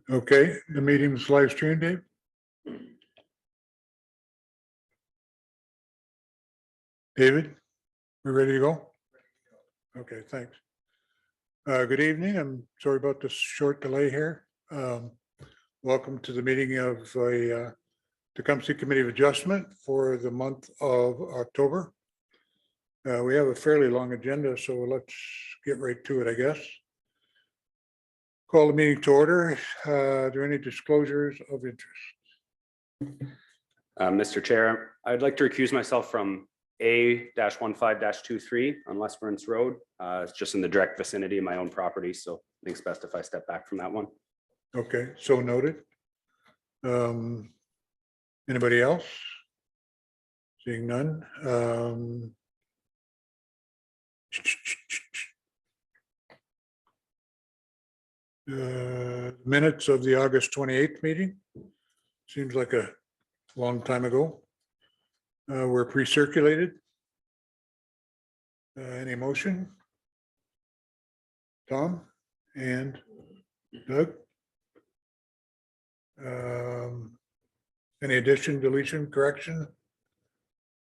Okay, the meeting's live streamed, Dave? David, we ready to go? Okay, thanks. Good evening. I'm sorry about this short delay here. Welcome to the meeting of the Tecumseh Committee of Adjustment for the month of October. We have a fairly long agenda, so let's get right to it, I guess. Call the meeting to order. Are there any disclosures of interest? Mr. Chair, I'd like to recuse myself from A-15-23 on Lesperance Road. It's just in the direct vicinity of my own property, so I think it's best if I step back from that one. Okay, so noted. Anybody else? Seeing none. Minutes of the August 28th meeting. Seems like a long time ago. Were pre-circulated. Any motion? Tom and Doug? Any addition, deletion, correction?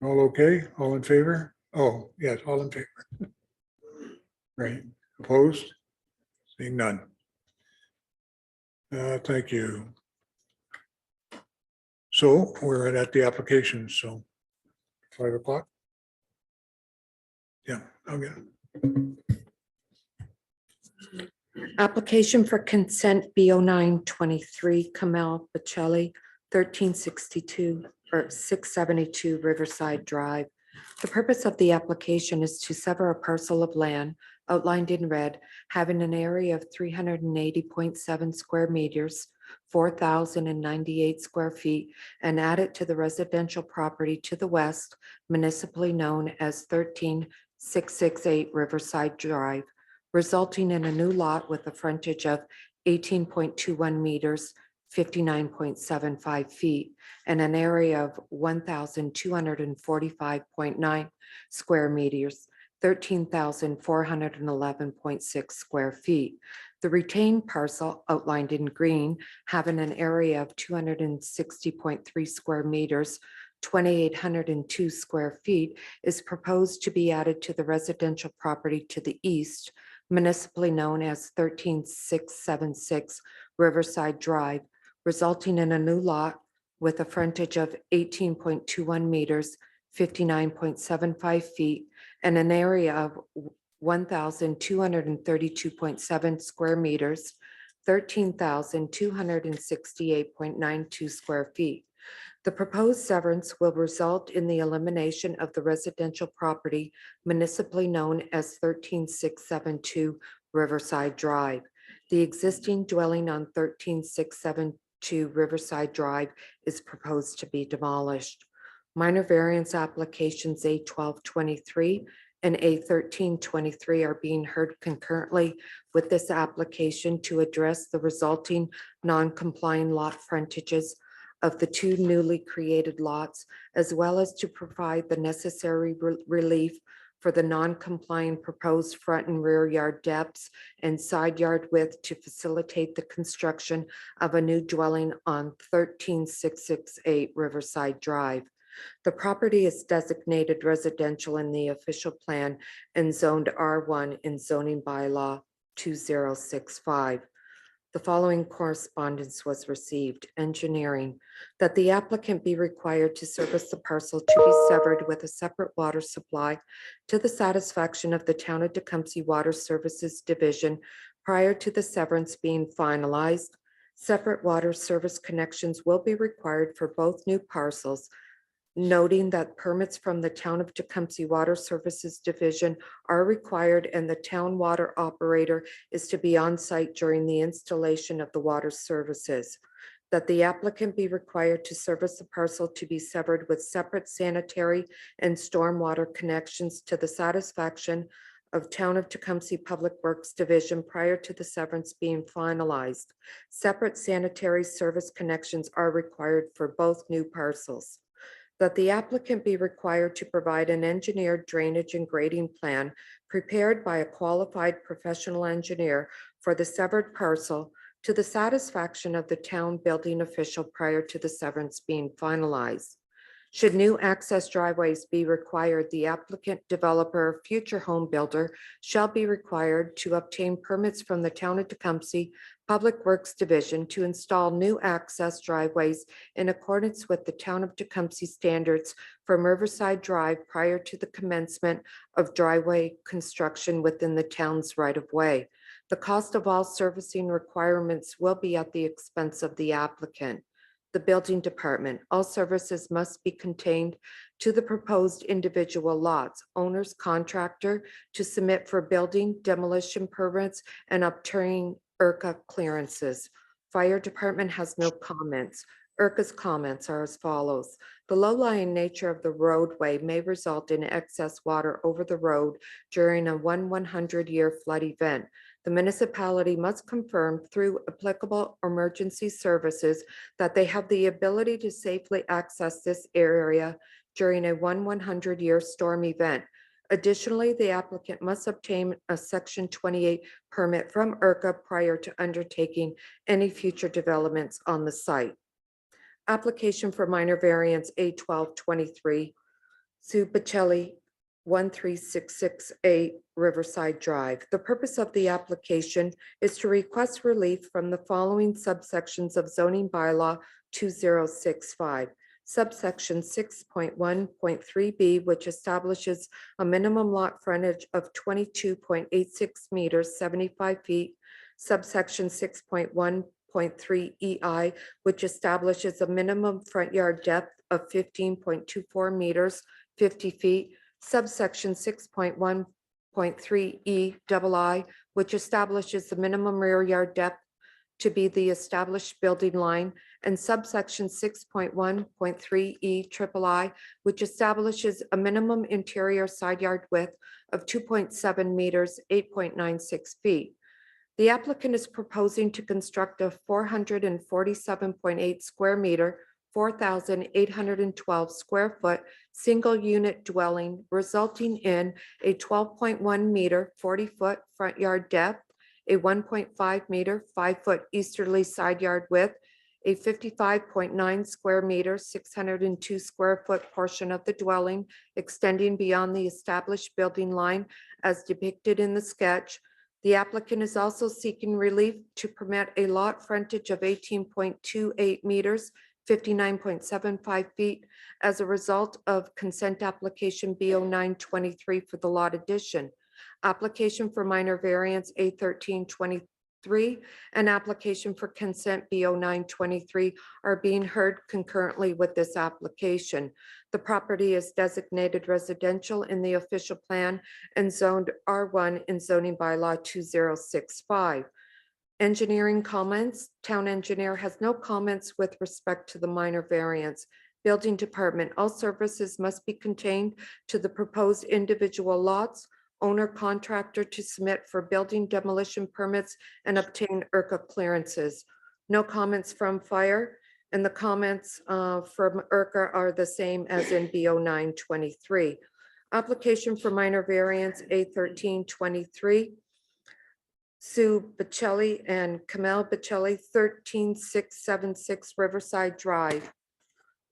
All okay? All in favor? Oh, yes, all in favor. Right. Opposed? Seeing none. Thank you. So we're at the application, so 5 o'clock. Yeah, I'll get it. Application for consent B0923 Kamel Bocelli, 1362 or 672 Riverside Drive. The purpose of the application is to sever a parcel of land outlined in red, having an area of 380.7 square meters, 4,098 square feet, and add it to the residential property to the west, municipally known as 13668 Riverside Drive, resulting in a new lot with a frontage of 18.21 meters, 59.75 feet, and an area of 1,245.9 square meters, 13,411.6 square feet. The retained parcel outlined in green, having an area of 260.3 square meters, 2,802 square feet, is proposed to be added to the residential property to the east, municipally known as 13676 Riverside Drive, resulting in a new lot with a frontage of 18.21 meters, 59.75 feet, and an area of 1,232.7 square meters, 13,268.92 square feet. The proposed severance will result in the elimination of the residential property municipally known as 13672 Riverside Drive. The existing dwelling on 13672 Riverside Drive is proposed to be demolished. Minor variance applications A1223 and A1323 are being heard concurrently with this application to address the resulting non-complying lot frontages of the two newly created lots, as well as to provide the necessary relief for the non-compliant proposed front and rear yard depths and side yard width to facilitate the construction of a new dwelling on 13668 Riverside Drive. The property is designated residential in the official plan and zoned R1 in zoning bylaw 2065. The following correspondence was received. Engineering, that the applicant be required to service the parcel to be severed with a separate water supply to the satisfaction of the Town of Tecumseh Water Services Division prior to the severance being finalized. Separate water service connections will be required for both new parcels, noting that permits from the Town of Tecumseh Water Services Division are required and the town water operator is to be on site during the installation of the water services. That the applicant be required to service the parcel to be severed with separate sanitary and stormwater connections to the satisfaction of Town of Tecumseh Public Works Division prior to the severance being finalized. Separate sanitary service connections are required for both new parcels. That the applicant be required to provide an engineered drainage and grading plan prepared by a qualified professional engineer for the severed parcel to the satisfaction of the town building official prior to the severance being finalized. Should new access driveways be required, the applicant, developer, or future home builder shall be required to obtain permits from the Town of Tecumseh Public Works Division to install new access driveways in accordance with the Town of Tecumseh standards from Riverside Drive prior to the commencement of driveway construction within the town's right-of-way. The cost of all servicing requirements will be at the expense of the applicant. The building department, all services must be contained to the proposed individual lots. Owner's contractor to submit for building demolition permits and obtaining IRCA clearances. Fire department has no comments. IRCA's comments are as follows. The low-lying nature of the roadway may result in excess water over the road during a 100-year flood event. The municipality must confirm through applicable emergency services that they have the ability to safely access this area during a 100-year storm event. Additionally, the applicant must obtain a Section 28 permit from IRCA prior to undertaking any future developments on the site. Application for minor variance A1223, Sue Bocelli, 13668 Riverside Drive. The purpose of the application is to request relief from the following subsections of zoning bylaw 2065. Subsection 6.1.3b, which establishes a minimum lot frontage of 22.86 meters, 75 feet. Subsection 6.1.3 EI, which establishes a minimum front yard depth of 15.24 meters, 50 feet. Subsection 6.1.3 EII, which establishes the minimum rear yard depth to be the established building line, and subsection 6.1.3 EIII, which establishes a minimum interior side yard width of 2.7 meters, 8.96 feet. The applicant is proposing to construct a 447.8 square meter, 4,812 square foot, single unit dwelling, resulting in a 12.1 meter, 40 foot front yard depth, a 1.5 meter, 5 foot easterly side yard width, a 55.9 square meter, 602 square foot portion of the dwelling extending beyond the established building line as depicted in the sketch. The applicant is also seeking relief to permit a lot frontage of 18.28 meters, 59.75 feet as a result of consent application B0923 for the lot addition. Application for minor variance A1323 and application for consent B0923 are being heard concurrently with this application. The property is designated residential in the official plan and zoned R1 in zoning bylaw 2065. Engineering comments. Town engineer has no comments with respect to the minor variance. Building department, all services must be contained to the proposed individual lots. Owner contractor to submit for building demolition permits and obtain IRCA clearances. No comments from fire, and the comments from IRCA are the same as in B0923. Application for minor variance A1323. Sue Bocelli and Camille Bocelli, 13676 Riverside Drive.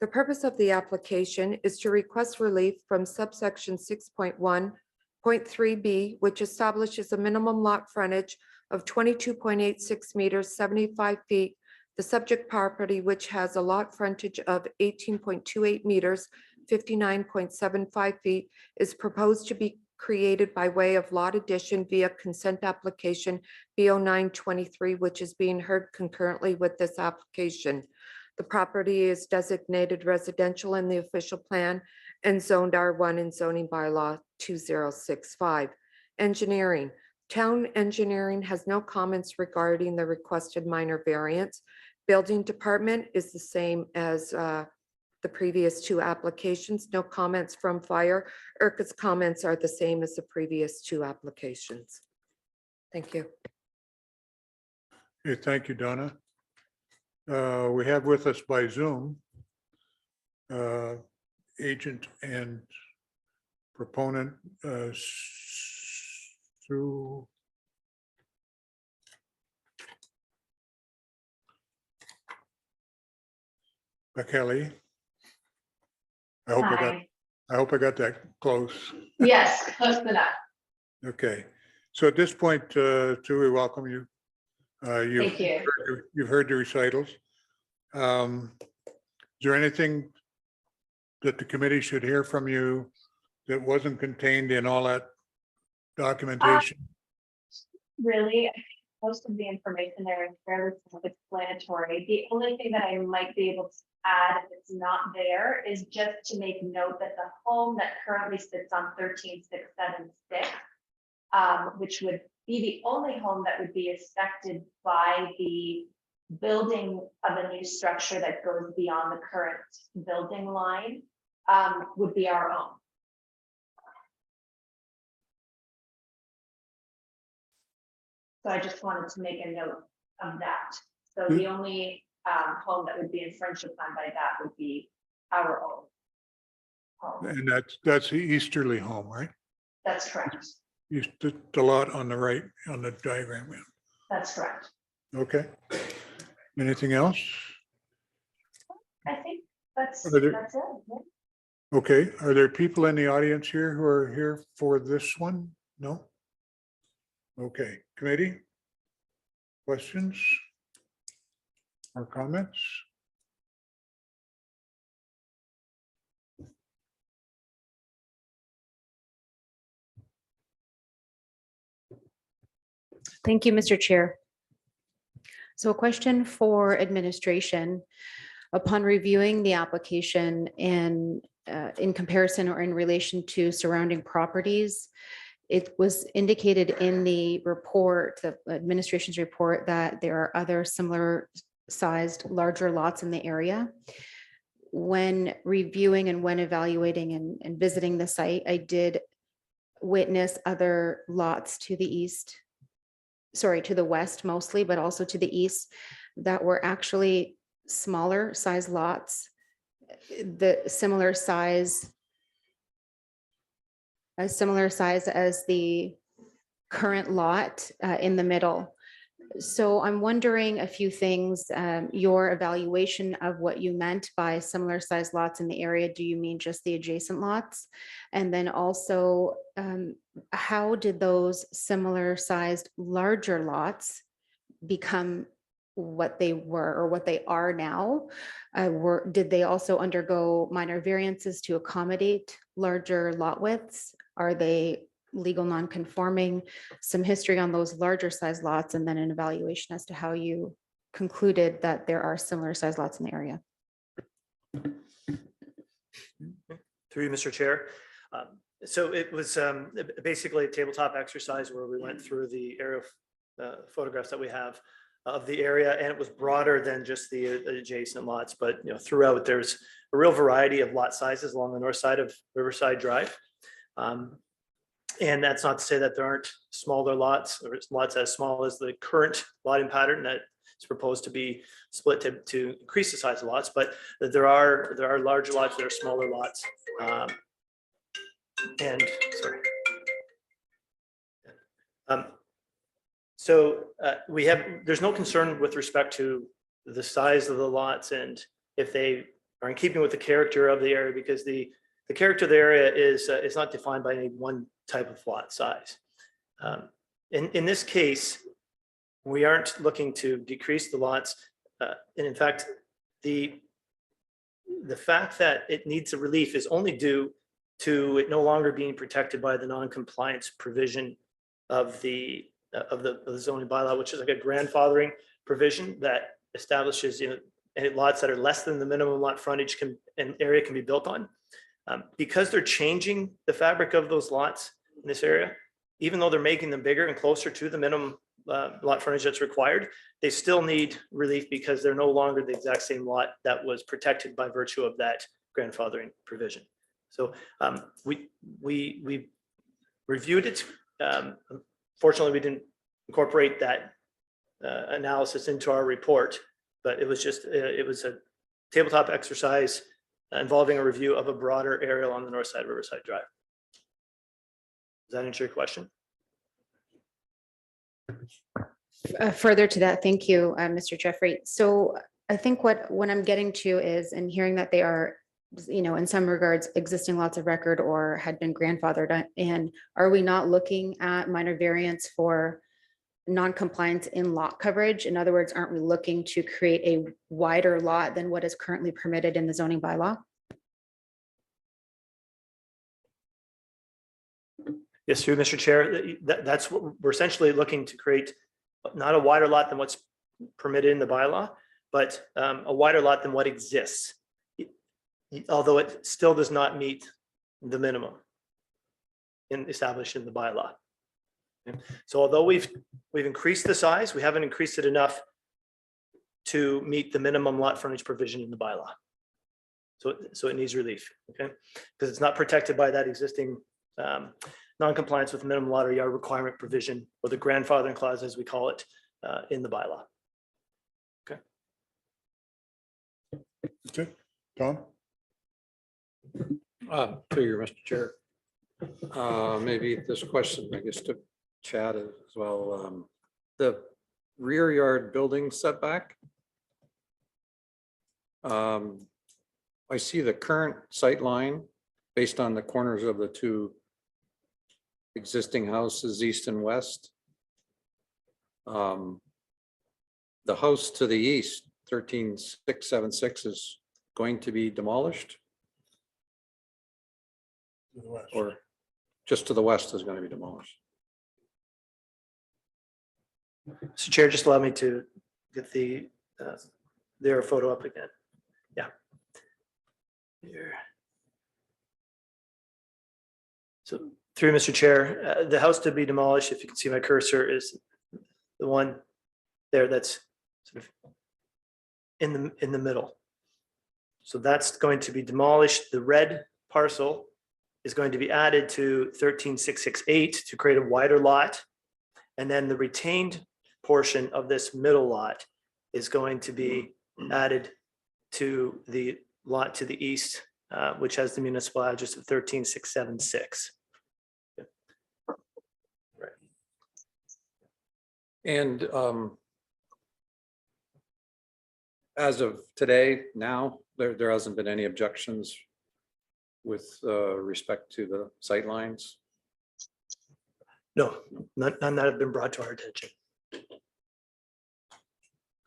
The purpose of the application is to request relief from subsection 6.1.3b, which establishes a minimum lot frontage of 22.86 meters, 75 feet. The subject property, which has a lot frontage of 18.28 meters, 59.75 feet, is proposed to be created by way of lot addition via consent application B0923, which is being heard concurrently with this application. The property is designated residential in the official plan and zoned R1 in zoning bylaw 2065. Engineering. Town engineering has no comments regarding the requested minor variance. Building department is the same as the previous two applications. No comments from fire. IRCA's comments are the same as the previous two applications. Thank you. Okay, thank you, Donna. We have with us by Zoom agent and proponent Sue Kelly. I hope Hi. I hope I got that close. Yes, close enough. Okay, so at this point, Sue, we welcome you. Thank you. You've heard the recitals. Is there anything that the committee should hear from you that wasn't contained in all that documentation? Really, I think most of the information there is fairly self-explanatory. The only thing that I might be able to add, if it's not there, is just to make note that the home that currently sits on 13676, which would be the only home that would be affected by the building of a new structure that goes beyond the current building line, would be our own. So I just wanted to make a note of that. So the only home that would be infringed upon by that would be our own home. And that's the easterly home, right? That's correct. The lot on the right on the diagram. Yeah. That's correct. Okay. Anything else? I think that's Are there- it. Yeah. Okay, are there people in the audience here who are here for this one? No? Okay, committee? Questions? Or comments? Thank you, Mr. Chair. So a question for administration. Upon reviewing the application and in comparison or in relation to surrounding properties, it was indicated in the report, the administration's report, that there are other similar sized larger lots in the area. When reviewing and when evaluating and visiting the site, I did witness other lots to the east, sorry, to the west mostly, but also to the east, that were actually smaller size lots, the similar size as the current lot in the middle. So I'm wondering a few things, your evaluation of what you meant by similar size lots in the area. Do you mean just the adjacent lots? And then also, how did those similar sized larger lots become what they were or what they are now? Did they also undergo minor variances to accommodate larger lot widths? Are they legal non-conforming? Some history on those larger size lots, and then an evaluation as to how you concluded that there are similar size lots in the area. Through you, Mr. Chair. So it was basically a tabletop exercise where we went through the aerial photographs that we have of the area, and it was broader than just the adjacent lots. But throughout, there's a real variety of lot sizes along the north side of Riverside Drive. And that's not to say that there aren't smaller lots or lots as small as the current lotting pattern that is proposed to be split to increase the size of lots, but there are larger lots, there are smaller lots. There's no concern with respect to the size of the lots and if they are in keeping with the character of the area, because the character of the area is not defined by any one type of lot size. In this case, we aren't looking to decrease the lots. And in fact, the fact that it needs a relief is only due to it no longer being protected by the non-compliance provision of the zoning bylaw, which is like a grandfathering provision that establishes any lots that are less than the minimum lot frontage and area can be built on. Because they're changing the fabric of those lots in this area, even though they're making them bigger and closer to the minimum lot frontage that's required, they still need relief because they're no longer the exact same lot that was protected by virtue of that grandfathering provision. So we reviewed it. Fortunately, we didn't incorporate that analysis into our report, but it was a tabletop exercise involving a review of a broader area on the north side of Riverside Drive. Does that answer your question? Further to that, thank you, Mr. Jeffrey. So I think what I'm getting to is, and hearing that they are, in some regards, existing lots of record or had been grandfathered in, are we not looking at minor variance for non-compliance in lot coverage? In other words, aren't we looking to create a wider lot than what is currently permitted in the zoning bylaw? Yes, through Mr. Chair, that's what we're essentially looking to create, not a wider lot than what's permitted in the bylaw, but a wider lot than what exists. Although it still does not meet the minimum established in the bylaw. So although we've increased the size, we haven't increased it enough to meet the minimum lot frontage provision in the bylaw. So it needs relief, okay? Because it's not protected by that existing non-compliance with minimum lot or yard requirement provision, or the grandfathering clause, as we call it, in the bylaw. Okay, Tom? To you, Mr. Chair. Maybe this question, I guess, to Chad as well. The rear yard building setback. I see the current sight line based on the corners of the two existing houses, east and west. The house to the east, 13676, is going to be demolished, To the west. or just to the west is going to be demolished. Mr. Chair, just allow me to get their photo up again. Yeah. Here. So through Mr. Chair, the house to be demolished, if you can see my cursor, is the one there that's sort of in the middle. So that's going to be demolished. The red parcel is going to be added to 13668 to create a wider lot. And then the retained portion of this middle lot is going to be added to the lot to the east, which has the municipal address of 13676. Right. And as of today, now, there hasn't been any objections with respect to the sight lines? No, none that have been brought to our attention.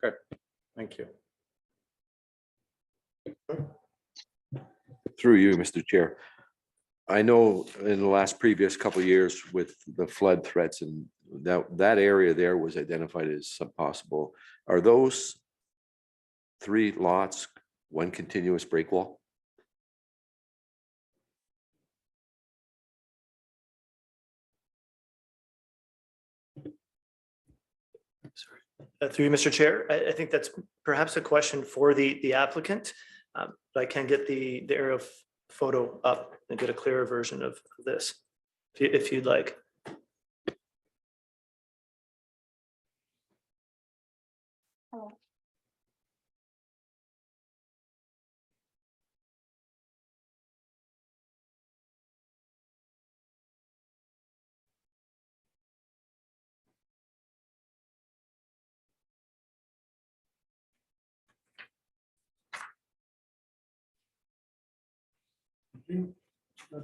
Okay, thank you. Through you, Mr. Chair. I know in the last previous couple of years with the flood threats, and that area there was identified as some possible. Are those 3 lots one continuous break wall? Through you, Mr. Chair, I think that's perhaps a question for the applicant. But I can get the aerial photo up and get a clearer version of this, if you'd like.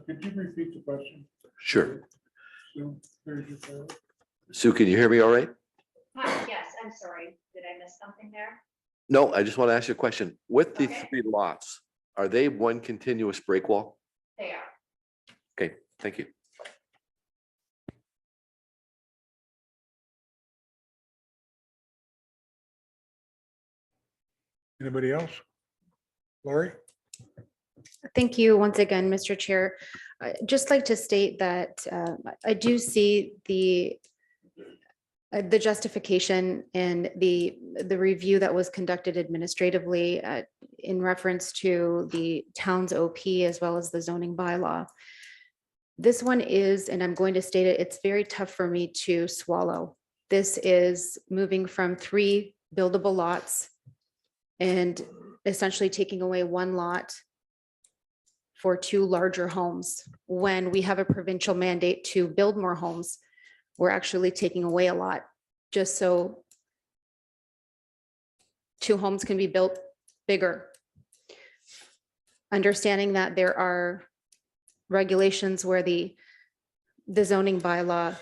Could you repeat the question? Sure. Sue, here's your phone. Sue, can you hear me all right? Hi, yes, I'm sorry. Did I miss something there? No, I just want to ask you a question. With the Okay. 3 lots, are they one continuous break wall? They are. Okay, thank you. Anybody else? Lori? Thank you once again, Mr. Chair. I'd just like to state that I do see the justification and the review that was conducted administratively in reference to the town's OP as well as the zoning bylaw. This one is, and I'm going to state it, it's very tough for me to swallow. This is moving from 3 buildable lots and essentially taking away 1 lot for 2 larger homes. When we have a provincial mandate to build more homes, we're actually taking away a lot, just so 2 homes can be built bigger. Understanding that there are regulations where the zoning bylaw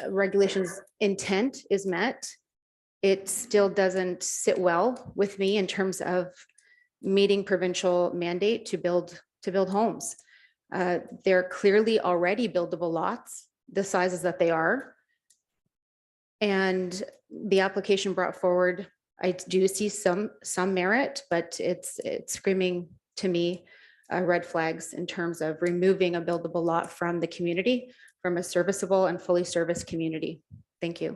regulations intent is met, it still doesn't sit well with me in terms of meeting provincial mandate to build homes. They're clearly already buildable lots, the sizes that they are. And the application brought forward, I do see some merit, but it's screaming to me red flags in terms of removing a buildable lot from the community, from a serviceable and fully serviced community. Thank you.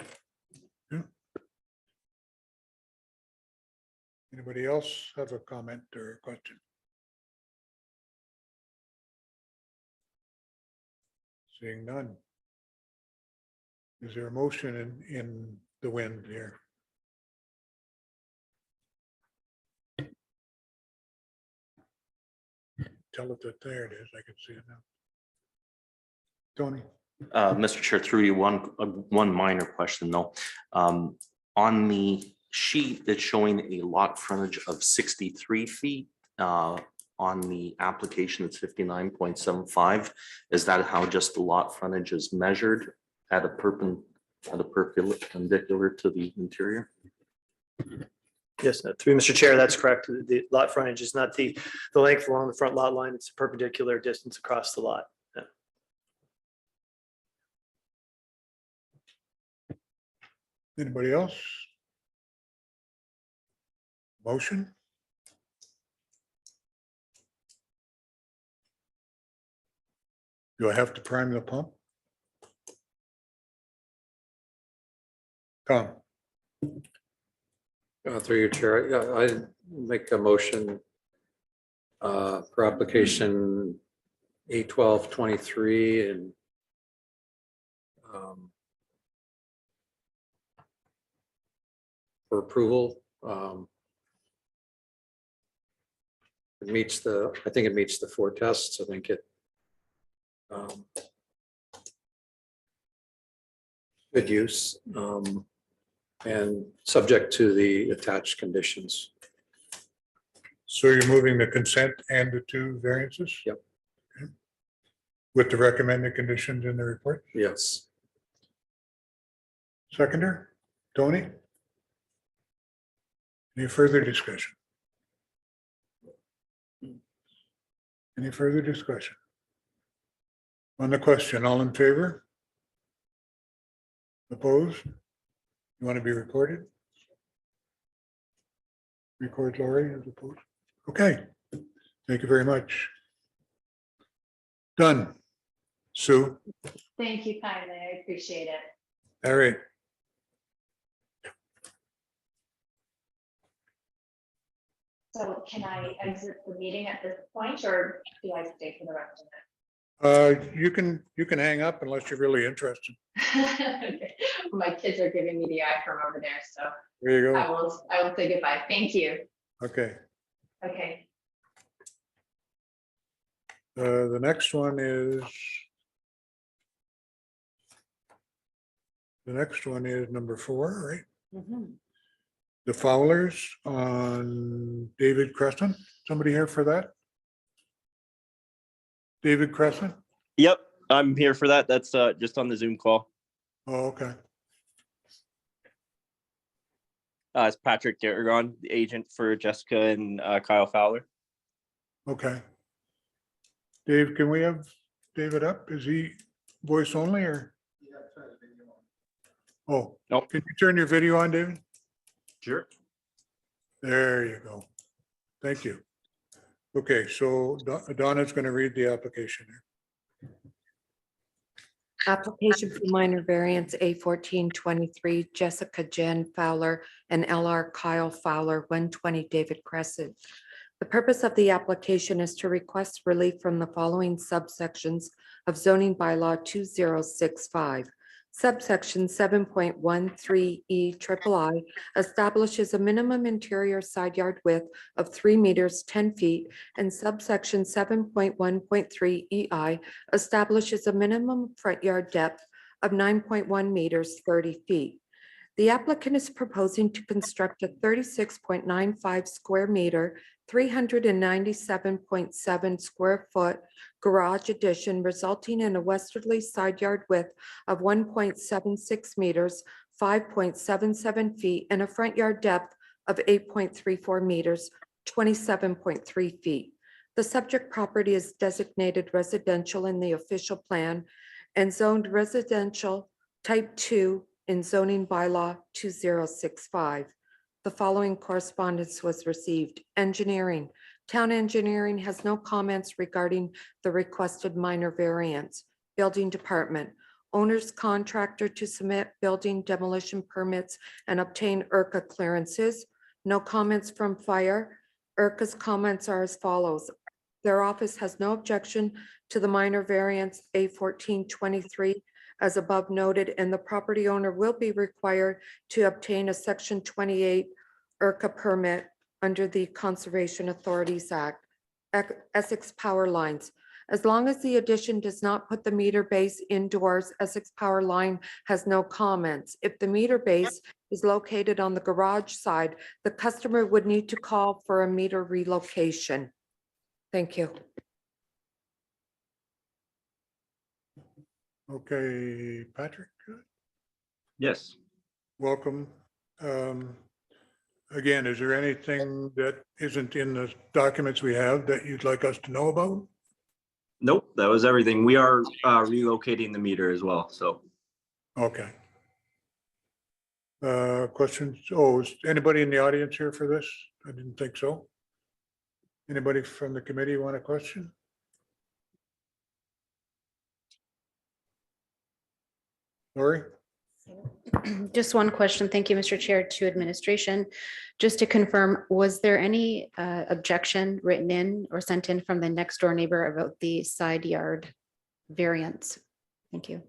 Anybody else have a comment or a question? Seeing none. Is there a motion in the wind here? Tell it that there it is. I can see it now. Tony? Mr. Chair, through you, one minor question though. On the sheet that's showing a lot frontage of 63 feet, on the application, it's 59.75. Is that how just the lot frontage is measured at a perpendicular to the interior? Yes, through Mr. Chair, that's correct. The lot frontage is not the length along the front lot line. It's a perpendicular distance across the lot. Yeah. Anybody else? Motion? Do I have to prime the pump? Tom? Through your chair, yeah, I make a motion for application 8/12/23 and for approval. It meets I think it meets the 4 tests. I think it good use and subject to the attached conditions. So you're moving the consent and the 2 variances? Yep. Okay. With the recommended conditions in the report? Yes. Seconder, Tony? Any further discussion? Any further discussion? On the question, all in favor? Opposed? You want to be recorded? Record Lori as opposed. Okay, thank you very much. Done. Sue, Thank you kindly. I appreciate it. all right. So can I exit the meeting at this point or do I stay for the rest of it? You can hang up unless you're really interested. Okay. My kids are giving me the eye from over there, so There you I go. will say goodbye. Thank you. Okay, Okay. the next one is number 4, right? The Fowlers on David Crescent. Somebody here for that? David Crescent? Yep, I'm here for that. That's just on the Zoom call. Oh, okay. It's Patrick Garragon, the agent for Jessica and Kyle Fowler. Okay. Dave, can we have David up? Is he voice only or? Oh, Nope. Can you turn your video on, David? Sure. There you go. Thank you. Okay, so Donna's going to read the application here. Application for minor variance A1423, Jessica Jen Fowler and LR Kyle Fowler, 120 David Crescent. The purpose of the application is to request relief from the following subsections of zoning bylaw 2065. Subsection 7.13E establishes a minimum interior side yard width of 3 meters 10 feet, and subsection 7.1.3EI establishes a minimum front yard depth of 9.1 meters 30 feet. The applicant is proposing to construct a 36.95 square meter, 397.7 square foot garage addition resulting in a westerly side yard width of 1.76 meters, 5.77 feet, and a front yard depth of 8.34 meters, 27.3 feet. The subject property is designated residential in the official plan and zoned residential type 2 in zoning bylaw 2065. The following correspondence was received. Engineering. Town engineering has no comments regarding the requested minor variance. Building department. Owner's contractor to submit building demolition permits and obtain IRCA clearances. No comments from fire. IRCA's comments are as follows. Their office has no objection to the minor variance A1423 as above noted, and the property owner will be required to obtain a Section 28 IRCA permit under the Conservation Authorities Act. Essex Power Lines. As long as the addition does not put the meter base indoors, Essex Power Line has no comments. If the meter base is located on the garage side, the customer would need to call for a meter relocation. Thank you. Okay, Patrick, Yes. welcome. Again, is there anything that isn't in the documents we have that you'd like us to know about? Nope, that was everything. We are relocating the meter as well, so. Okay. Questions? Oh, is anybody in the audience here for this? I didn't think so. Anybody from the committee want a question? Lori? Just one question. Thank you, Mr. Chair, to administration. Just to confirm, was there any objection written in or sent in from the next door neighbor about the side yard variance? Thank you.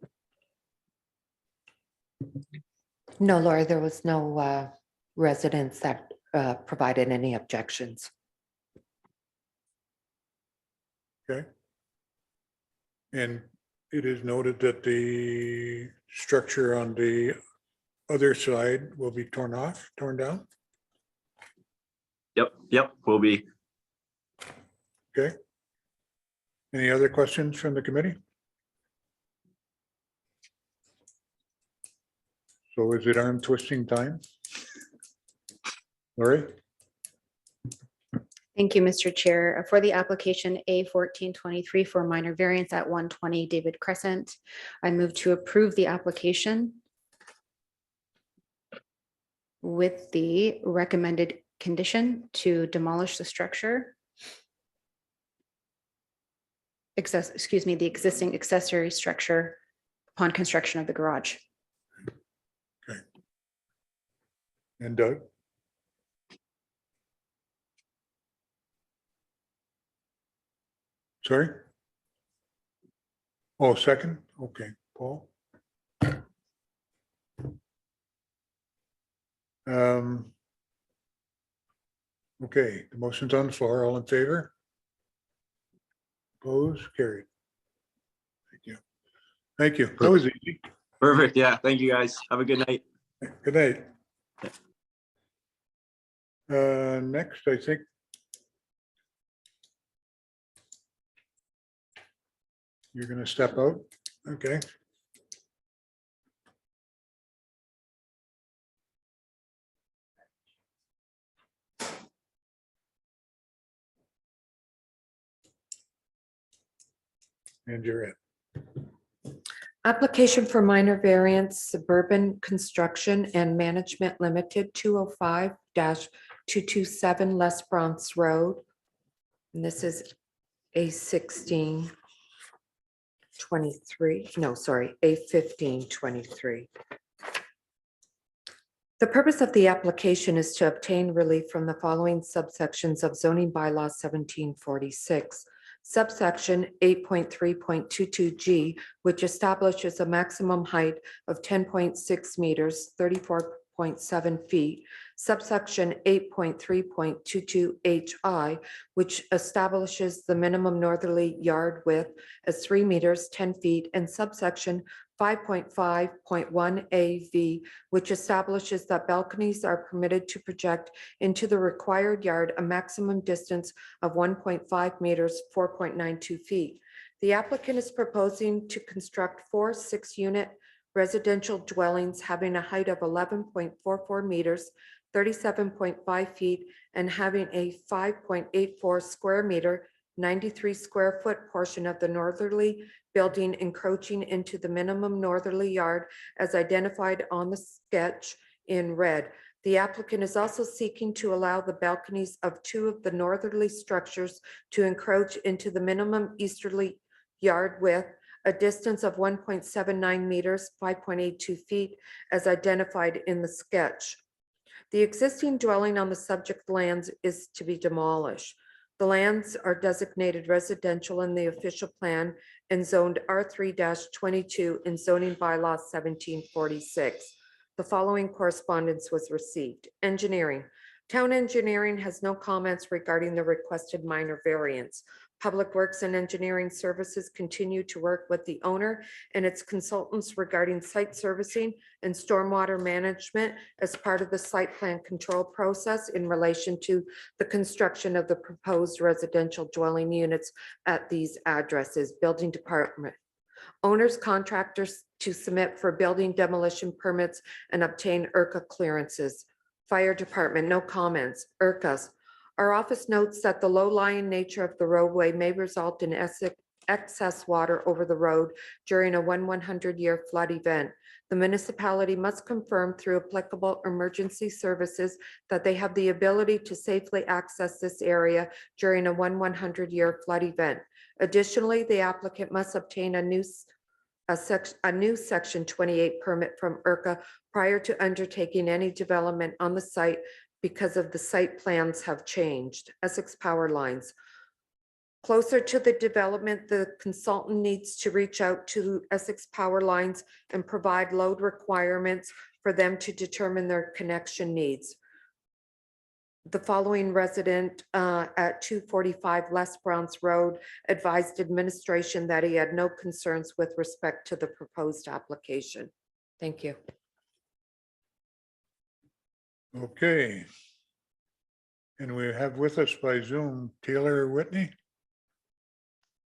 No, Laura, there was no residents that provided any objections. Okay. And it is noted that the structure on the other side will be torn down. Yep, will be. Okay. Any other questions from the committee? So is it arm twisting time? Lori? Thank you, Mr. Chair. For the application A1423 for minor variance at 120 David Crescent, I move to approve the application with the recommended condition to demolish the structure. The existing accessory structure upon construction of the garage. Okay. And Doug? Sorry? Oh, second? Okay, Paul? Okay, the motion's on the floor. All in favor? Opposed? Carried. Thank you. Thank you. That was easy. Perfect. Yeah, thank you guys. Have a good night. Good night. Next, I think. You're gonna step out, okay? And you're in. Application for minor variance Suburban Construction and Management Limited 205-227 Les Bronx Road. And this is A1623, no, sorry, A1523. The purpose of the application is to obtain relief from the following subsections of zoning bylaw 1746. Subsection 8.3.22G, which establishes a maximum height of 10.6 meters, 34.7 feet. Subsection 8.3.22HI, which establishes the minimum northerly yard width as 3 meters, 10 feet. And subsection 5.5.1 AV, which establishes that balconies are permitted to project into the required yard a maximum distance of 1.5 meters, 4.92 feet. The applicant is proposing to construct 4 6-unit residential dwellings having a height of 11.44 meters, 37.5 feet, and having a 5.84 square meter, 93 square foot portion of the northerly building encroaching into the minimum northerly yard as identified on the sketch in red. The applicant is also seeking to allow the balconies of 2 of the northerly structures to encroach into the minimum easterly yard width, a distance of 1.79 meters, 5.82 feet, as identified in the sketch. The existing dwelling on the subject lands is to be demolished. The lands are designated residential in the official plan and zoned R3-22 in zoning bylaw 1746. The following correspondence was received. Engineering. Town engineering has no comments regarding the requested minor variance. Public Works and Engineering Services continue to work with the owner and its consultants regarding site servicing and stormwater management as part of the site plan control process in relation to the construction of the proposed residential dwelling units at these addresses. Building Department. Owners, contractors to submit for building demolition permits and obtain IRCA clearances. Fire Department, no comments. IRCAs. Our office notes that the low-lying nature of the roadway may result in excess water over the road during a 100-year flood event. The municipality must confirm through applicable emergency services that they have the ability to safely access this area during a 100-year flood event. Additionally, the applicant must obtain a new Section 28 permit from IRCA prior to undertaking any development on the site because of the site plans have changed. Essex Power Lines. Closer to the development, the consultant needs to reach out to Essex Power Lines and provide load requirements for them to determine their connection needs. The following resident at 245 Les Browns Road advised administration that he had no concerns with respect to the proposed application. Thank you. Okay. And we have with us by Zoom Taylor Whitney.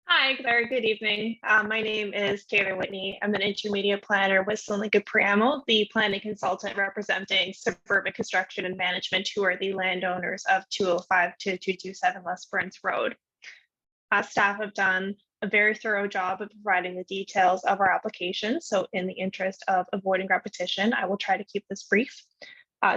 Hi there, good evening. My name is Taylor Whitney. I'm an intermediate planner with Slinka Priamo, the planning consultant representing Suburban Construction and Management, who are the landowners of 205 to 227 Les Burns Road. Staff have done a very thorough job of providing the details of our application. So in the interest of avoiding repetition, I will try to keep this brief.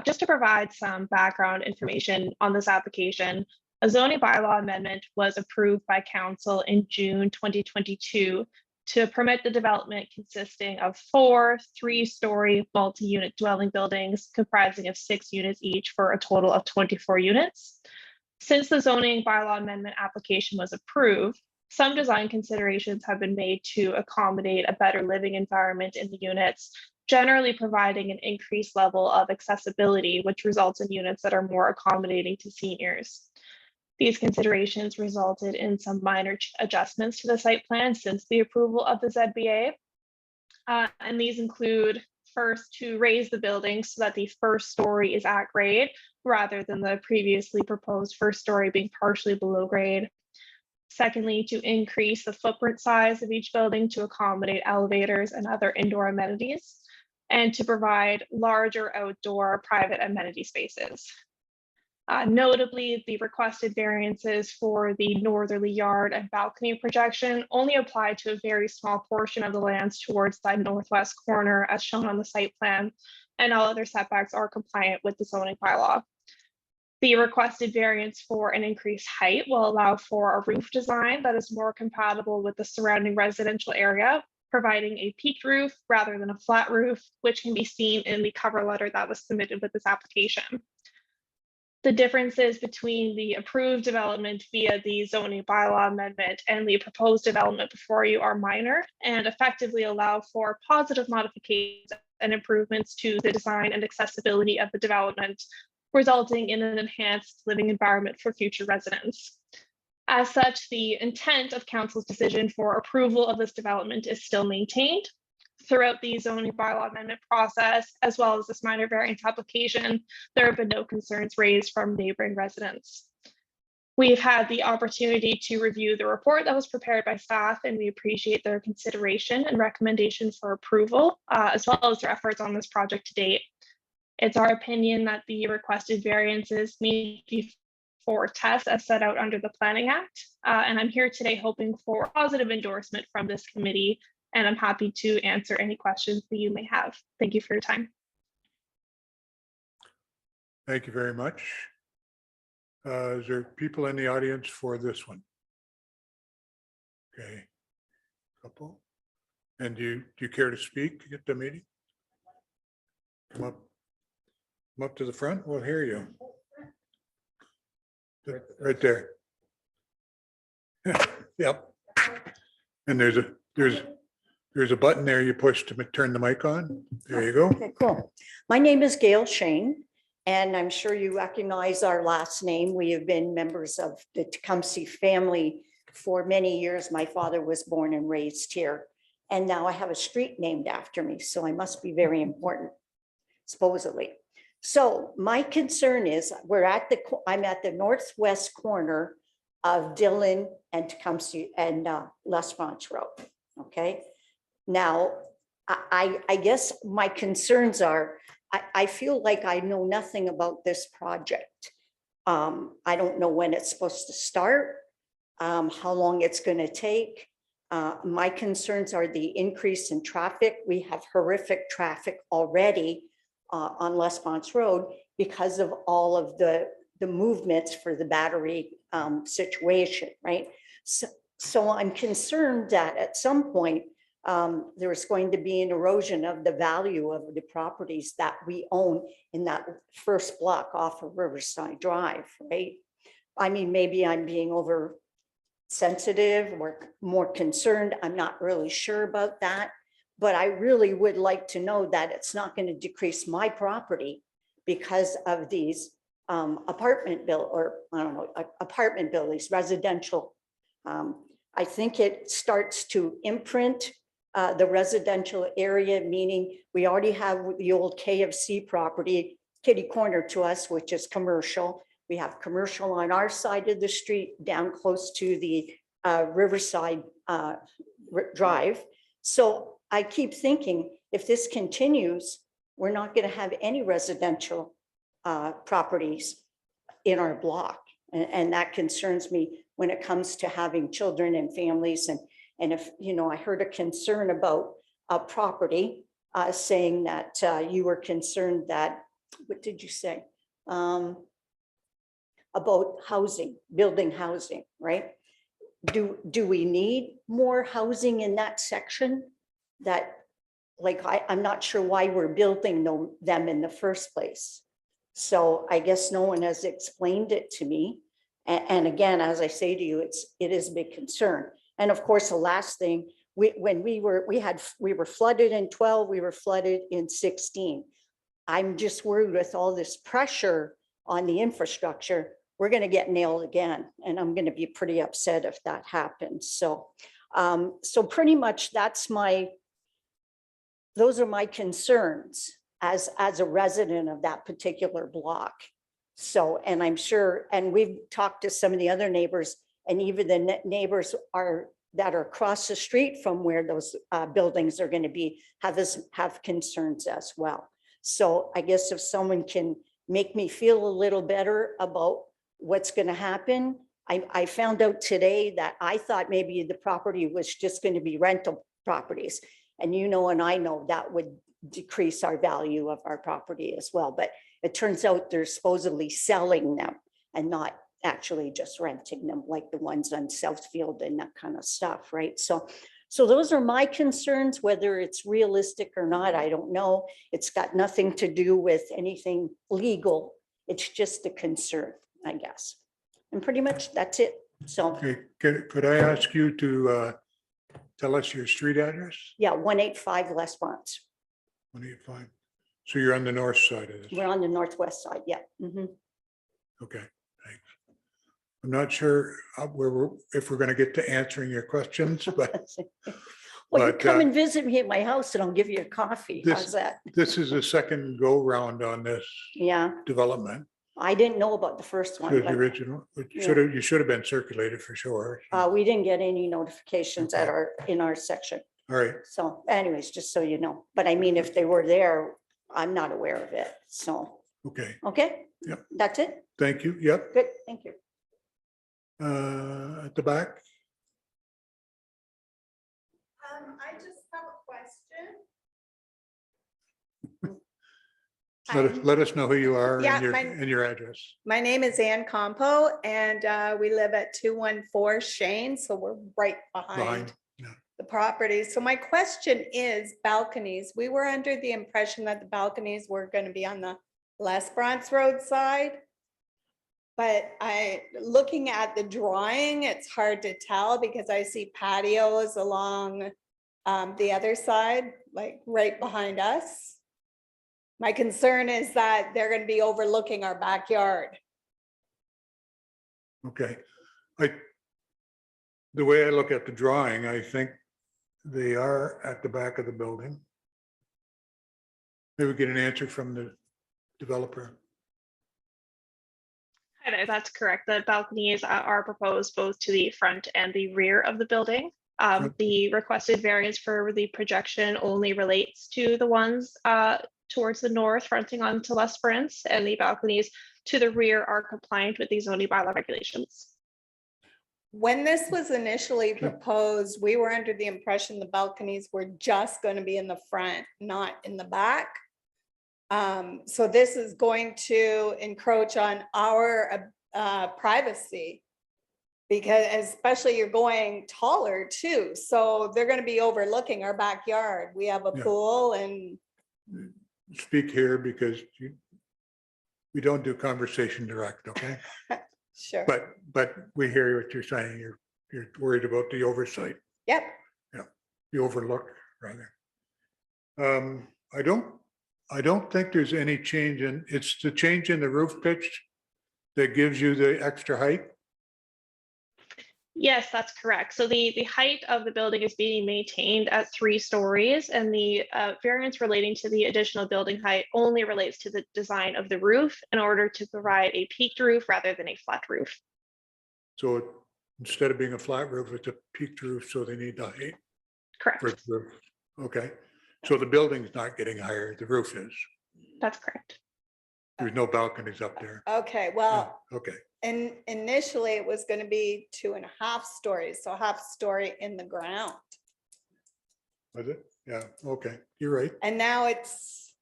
Just to provide some background information on this application, a zoning bylaw amendment was approved by council in June 2022 to permit the development consisting of 4 3-story multi-unit dwelling buildings comprising of 6 units each for a total of 24 units. Since the zoning bylaw amendment application was approved, some design considerations have been made to accommodate a better living environment in the units, generally providing an increased level of accessibility, which results in units that are more accommodating to seniors. These considerations resulted in some minor adjustments to the site plan since the approval of the ZBA. And these include, first, to raise the building so that the first story is at grade rather than the previously proposed first story being partially below grade. Secondly, to increase the footprint size of each building to accommodate elevators and other indoor amenities, and to provide larger outdoor private amenity spaces. Notably, the requested variances for the northerly yard and balcony projection only apply to a very small portion of the lands towards the northwest corner as shown on the site plan, and all other setbacks are compliant with the zoning bylaw. The requested variance for an increased height will allow for a roof design that is more compatible with the surrounding residential area, providing a peaked roof rather than a flat roof, which can be seen in the cover letter that was submitted with this application. The differences between the approved development via the zoning bylaw amendment and the proposed development before you are minor and effectively allow for positive modifications and improvements to the design and accessibility of the development, resulting in an enhanced living environment for future residents. As such, the intent of council's decision for approval of this development is still maintained. throughout the zoning bylaw amendment process, as well as this minor variance application, there have been no concerns raised from neighboring residents. We've had the opportunity to review the report that was prepared by staff, and we appreciate their consideration and recommendation for approval, as well as their efforts on this project to date. It's our opinion that the requested variances meet the four tests as set out under the Planning Act. And I'm here today hoping for positive endorsement from this committee, and I'm happy to answer any questions that you may have. Thank you for your time. Thank you very much. Is there people in the audience for this one? Okay. Couple. And do you care to speak at the meeting? Come up to the front. We'll hear you. Right there. Yep. And there's a button there you push to turn the mic on. There you go. Okay, cool. My name is Gail Shane, and I'm sure you recognize our last name. We have been members of the Tecumseh family for many years. My father was born and raised here, and now I have a street named after me, so I must be very important, supposedly. So my concern is I'm at the northwest corner of Dillon and Tecumseh and Les Bronx Road. Okay. Now, I guess my concerns are, I feel like I know nothing about this project. I don't know when it's supposed to start, how long it's going to take. My concerns are the increase in traffic. We have horrific traffic already on Les Bronx Road because of all of the movements for the battery situation, right? So I'm concerned that at some point, there's going to be an erosion of the value of the properties that we own in that first block off of Riverside Drive, right? I mean, maybe I'm being oversensitive or more concerned. I'm not really sure about that, but I really would like to know that it's not going to decrease my property because of these apartment buildings, residential. I think it starts to imprint the residential area, meaning we already have the old KFC property, kitty corner to us, which is commercial. We have commercial on our side of the street down close to the Riverside Drive. So I keep thinking if this continues, we're not going to have any residential properties in our block. And that concerns me when it comes to having children and families. And if, you know, I heard a concern about a property saying that you were concerned that, what did you say? About housing, building housing, right? Do we need more housing in that section? That, like, I'm not sure why we're building them in the first place. So I guess no one has explained it to me. And again, as I say to you, it is a big concern. And of course, the last thing, we were flooded in 12, we were flooded in 16. I'm just worried with all this pressure on the infrastructure, we're going to get nailed again. And I'm going to be pretty upset if that happens. So, so pretty much those are my concerns as a resident of that particular block. So, and I'm sure, and we've talked to some of the other neighbors, and even the neighbors that are across the street from where those buildings are going to be have concerns as well. So I guess if someone can make me feel a little better about what's going to happen. I found out today that I thought maybe the property was just going to be rental properties. And you know, and I know that would decrease our value of our property as well. But it turns out they're supposedly selling them and not actually just renting them, like the ones on Southfield and that kind of stuff, right? So those are my concerns. Whether it's realistic or not, I don't know. It's got nothing to do with anything legal. It's just a concern, I guess. And pretty much that's it. So Okay, could I ask you to tell us your street address? yeah, 185 Les Bronx. 185. So you're on the north side of this? We're on the northwest side, yeah. Mhm. Okay, thanks. I'm not sure if we're going to get to answering your questions, but Well, you But, come and visit me at my house and I'll give you a coffee. this- How's that? This is the second go round on this Yeah, development. I didn't know about the first one, The but original, Yeah. you should have been circulated for sure. we didn't get any notifications Okay. in our section. All right, So anyways, just so you know, but I mean, if they were there, I'm not aware of it. So, okay, okay? Yep. That's it? thank you. Yep. Good, thank you. At the back, I just have a question. let us know who you are Yeah, and your address. My name is Ann Compo and we live at 214 Shane, so we're right Behind, behind yeah. the property. So my question is balconies. We were under the impression that the balconies were going to be on the Lesbrance Road side. But looking at the drawing, it's hard to tell because I see patios along the other side, like right behind us. My concern is that they're going to be overlooking our backyard. Okay. The way I look at the drawing, I think they are at the back of the building. Maybe we get an answer from the developer. Hi there, that's correct. The balconies are proposed both to the front and the rear of the building. The requested variance for the projection only relates to the ones towards the north fronting onto Lesbrance, and the balconies to the rear are compliant with the zoning bylaw regulations. When this was initially proposed, we were under the impression the balconies were just going to be in the front, not in the back. So this is going to encroach on our privacy because especially you're going taller too. So they're going to be overlooking our backyard. We have a Yeah. pool and Speak here because we don't do conversation direct, okay? sure. But we hear what you're saying. You're worried about the oversight, Yep. the overlook rather. I don't think there's any change it's the change in the roof pitch that gives you the extra height. Yes, that's correct. So the height of the building is being maintained at 3 stories, and the variance relating to the additional building height only relates to the design of the roof in order to provide a peaked roof rather than a flat roof. So instead of being a flat roof, it's a peaked roof, so they need the height Correct. for the roof. Okay, so the building's not getting higher, the roof is. That's correct. There's no balconies up there. Okay, well, Okay, and initially it was going to be 2.5 stories, so half story in the ground. was it? Yeah, okay, you're right, And now it's,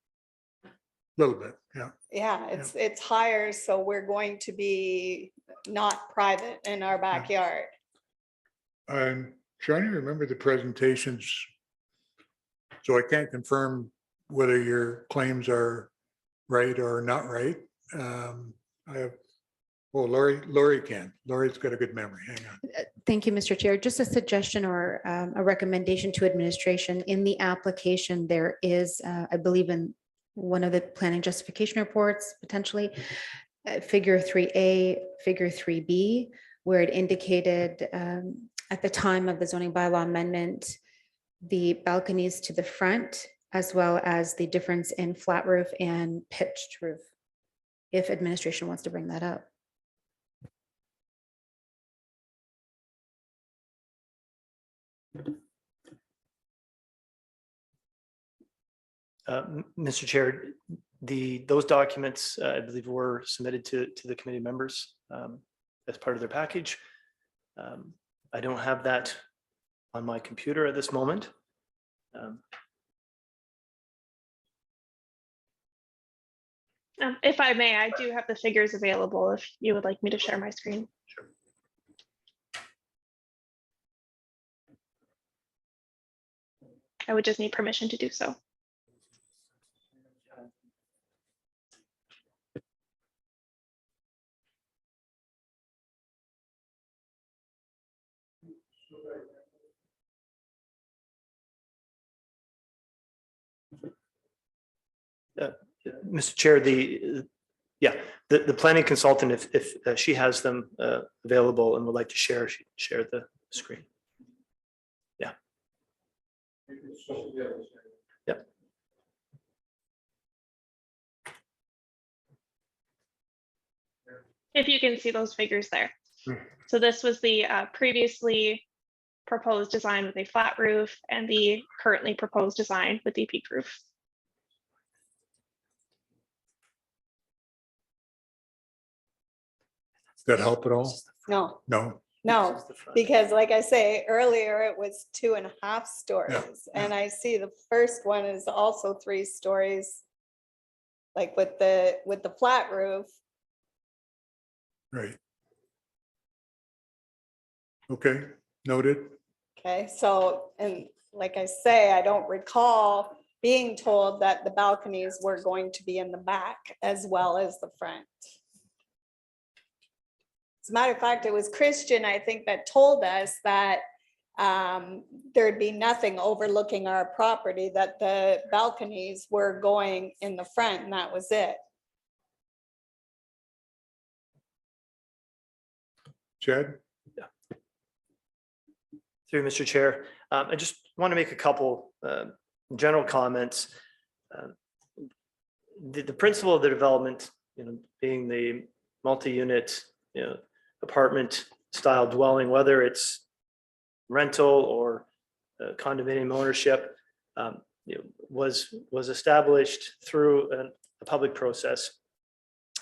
a little bit, yeah. yeah, it's higher, so we're going to be not private in our backyard. I'm trying to remember the presentations. So I can't confirm whether your claims are right or not right. I have, well, Lori can. Lori's got a good memory. Hang on. Thank you, Mr. Chair. Just a suggestion or a recommendation to administration. In the application, there is, I believe in one of the planning justification reports, potentially, figure 3A, figure 3B, where it indicated at the time of the zoning bylaw amendment, the balconies to the front, as well as the difference in flat roof and pitched roof, if administration wants to bring that up. Mr. Chair, those documents, I believe, were submitted to the committee members as part of their package. I don't have that on my computer at this moment. If I may, I do have the figures available if you would like me to share my screen. Sure. I would just need permission to do so. Mr. Chair, the planning consultant, if she has them available and would like to share, she can share the screen. Yep. If you can see those figures there. Hmm. So this was the previously proposed design with a flat roof and the currently proposed design with the peak roof. Does that help at all? No, No? no, This is the front. because like I say, earlier it was 2.5 stories. And I see the first one is also 3 stories. Like with the flat roof. Right. Okay, noted. Okay, so, and like I say, I don't recall being told that the balconies were going to be in the back as well as the front. As a matter of fact, it was Christian, I think, that told us that there'd be nothing overlooking our property, that the balconies were going in the front, and that was it. Chad? Through Mr. Chair, I just want to make a couple general comments. The principle of the development, being the multi-unit, apartment style dwelling, whether it's rental or condominium ownership, was established through a public process,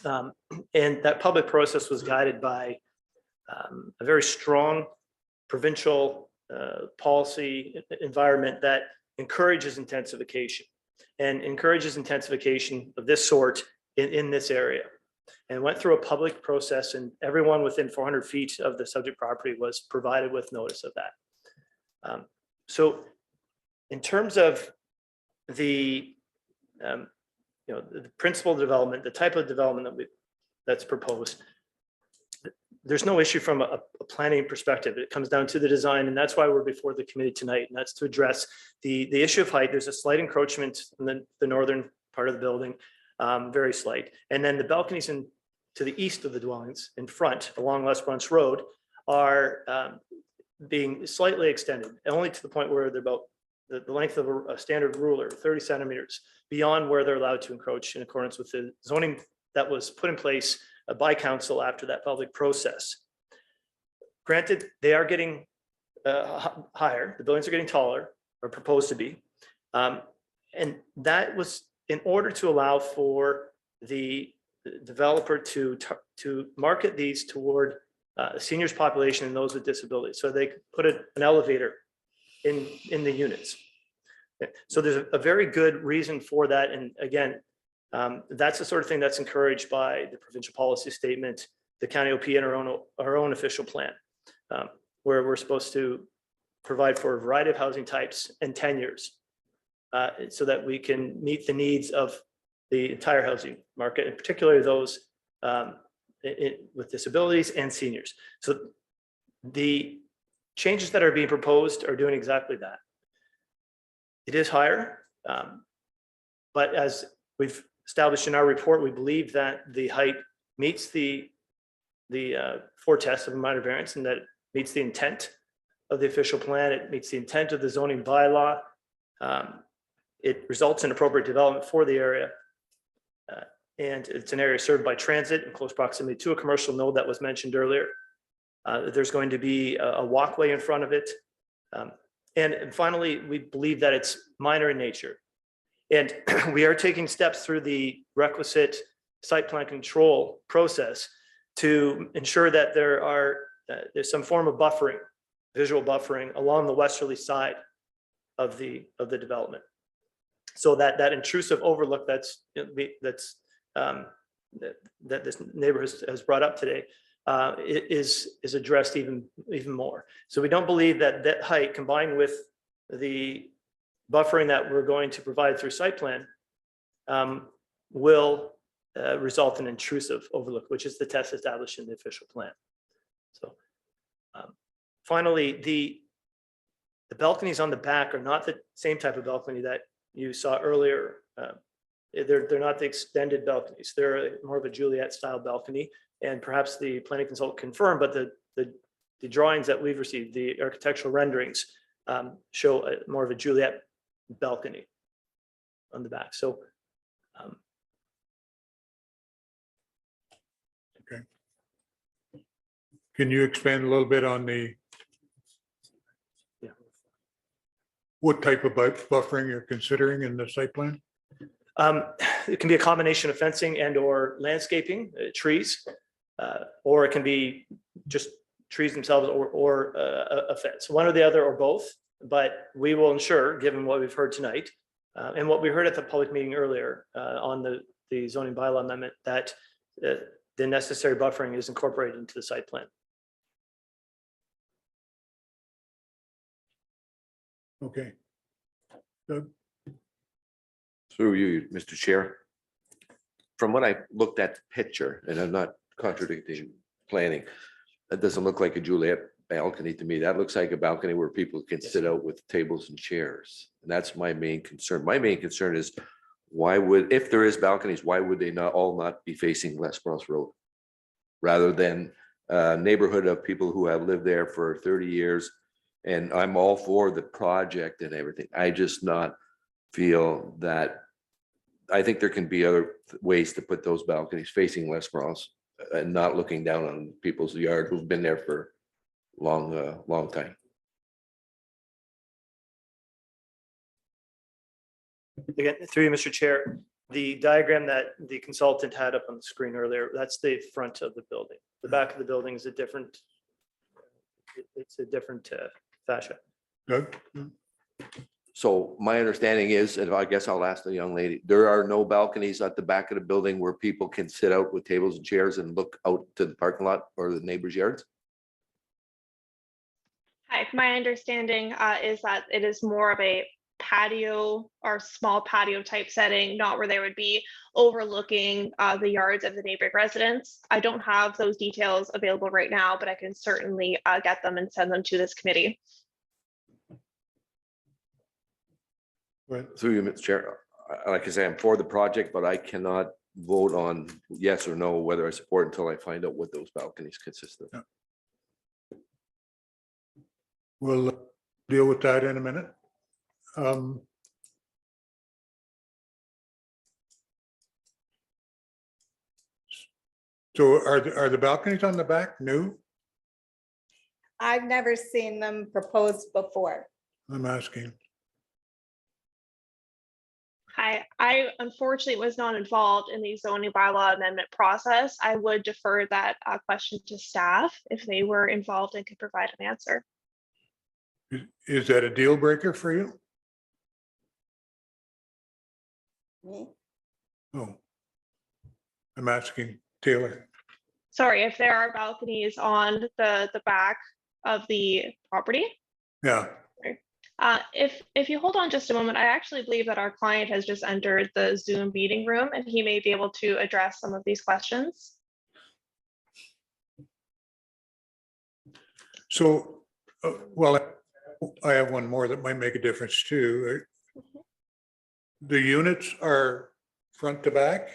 and that public process was guided by a very strong provincial policy environment that encourages intensification of this sort in this area, and went through a public process, and everyone within 400 feet of the subject property was provided with notice of that. So in terms of the the principle of development, the type of development that's proposed, there's no issue from a planning perspective. It comes down to the design, and that's why we're before the committee tonight, and that's to address the issue of height. There's a slight encroachment in the northern part of the building, very slight, and then the balconies to the east of the dwellings in front along West Bunch Road are being slightly extended, only to the point where they're about the length of a standard ruler, 30 centimeters beyond where they're allowed to encroach in accordance with the zoning that was put in place by council after that public process. Granted, they are getting higher, the buildings are getting taller, or proposed to be. And that was in order to allow for the developer to market these toward seniors population and those with disabilities. So they could put an elevator in the units. So there's a very good reason for that. And again, that's the sort of thing that's encouraged by the provincial policy statement, the county OP, and our own official plan, where we're supposed to provide for a variety of housing types and tenures, so that we can meet the needs of the entire housing market, and particularly those with disabilities and seniors. So the changes that are being proposed are doing exactly that. It is higher, but as we've established in our report, we believe that the height meets the four tests of a minor variance, and that it meets the intent of the official plan. It meets the intent of the zoning bylaw. It results in appropriate development for the area. And it's an area served by transit in close proximity to a commercial node that was mentioned earlier. There's going to be a walkway in front of it. And finally, we believe that it's minor in nature. And we are taking steps through the requisite site plan control process to ensure that there's some form of buffering, visual buffering along the westerly side of the development, so that intrusive overlook that this neighbor has brought up today is addressed even more. So we don't believe that height, combined with the buffering that we're going to provide through site plan, will result in intrusive overlook, which is the test established in the official plan. So finally, the balconies on the back are not the same type of balcony that you saw earlier. They're not the extended balconies. They're more of a Juliet style balcony, and perhaps the planning consultant confirmed, but the drawings that we've received, the architectural renderings, show more of a Juliet balcony on the back. So Can you expand a little bit on the, yeah. what type of buffering you're considering in the site plan? It can be a combination of fencing and or landscaping, trees, or it can be just trees themselves or a fence, one or the other or both. But we will ensure, given what we've heard tonight and what we heard at the public meeting earlier on the zoning bylaw amendment, that the necessary buffering is incorporated into the site plan. Okay. Doug? Through you, Mr. Chair. From what I looked at the picture, and I'm not contradicting planning, that doesn't look like a Juliet balcony to me. That looks like a balcony where people can sit out with tables and chairs. And that's my main concern. My main concern is why would, if there is balconies, why would they not be facing West Bronx Road? Rather than a neighborhood of people who have lived there for 30 years. And I'm all for the project and everything. I just not feel that, I think there can be other ways to put those balconies facing West Bronx and not looking down on people's yard who've been there for long time. Again, through you, Mr. Chair, the diagram that the consultant had up on the screen earlier, that's the front of the building. The back of the building is a different, it's a different fascia. Doug? So my understanding is, and I guess I'll ask the young lady, there are no balconies at the back of the building where people can sit out with tables and chairs and look out to the parking lot or the neighbors' yards? Hi, my understanding is that it is more of a patio or small patio type setting, not where they would be overlooking the yards of the neighboring residents. I don't have those details available right now, but I can certainly get them and send them to this committee. Through you, Mr. Chair, like I say, I'm for the project, but I cannot vote on yes or no whether I support until I find out what those balconies consist of. We'll deal with that in a minute. So are the balconies on the back new? I've never seen them proposed before. I'm asking. Hi, I unfortunately was not involved in the zoning bylaw amendment process. I would defer that question to staff if they were involved and could provide an answer. Is that a deal breaker for you? Me? Oh. I'm asking Taylor. Sorry, if there are balconies on the back of the property. Yeah. If you hold on just a moment, I actually believe that our client has just entered the Zoom meeting room and he may be able to address some of these questions. So, well, I have one more that might make a difference too. The units are front to back?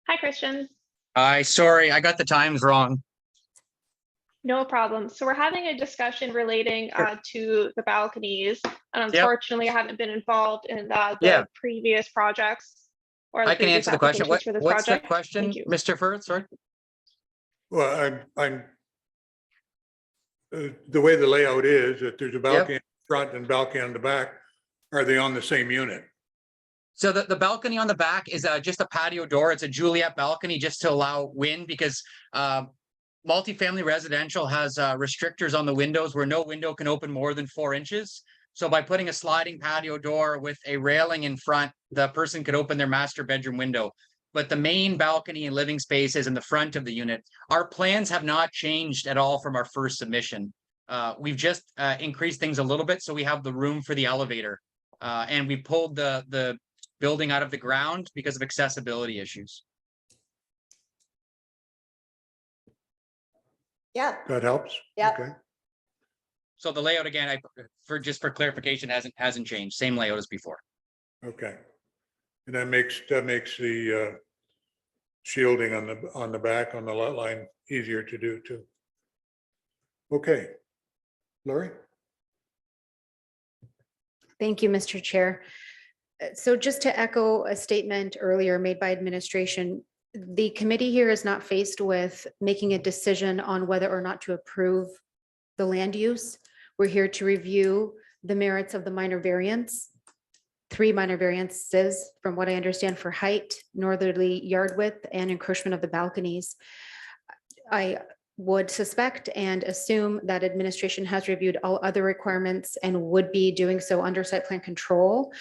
Hi, Christian. Hi, sorry, I got the times wrong. No problem. So we're having a discussion relating to the balconies. And unfortunately, I haven't been involved in the previous projects. Or the I can previous answer the question. applications for this What's the project. question, Thank you. Mr. Firth? Sorry. Well, I'm the way the layout is, that there's a balcony in front and balcony on the back. Are they on the same unit? So the balcony on the back is just a patio door. It's a Juliet balcony just to allow wind because multifamily residential has restrictors on the windows where no window can open more than 4 inches. So by putting a sliding patio door with a railing in front, the person could open their master bedroom window. But the main balcony and living space is in the front of the unit. Our plans have not changed at all from our first submission. We've just increased things a little bit so we have the room for the elevator. And we pulled the building out of the ground because of accessibility issues. Yeah, That helps? Yeah. Okay. So the layout again, for clarification, hasn't changed. Same layout as before. Okay. And that makes the shielding on the back on the lot line easier to do too. Okay. Lori? Thank you, Mr. Chair. So just to echo a statement earlier made by administration, the committee here is not faced with making a decision on whether or not to approve the land use. We're here to review the merits of the minor variance. 3 minor variances, from what I understand, for height, northerly yard width, and encroachment of the balconies. I would suspect and assume that administration has reviewed all other requirements and would be doing so under site plan control.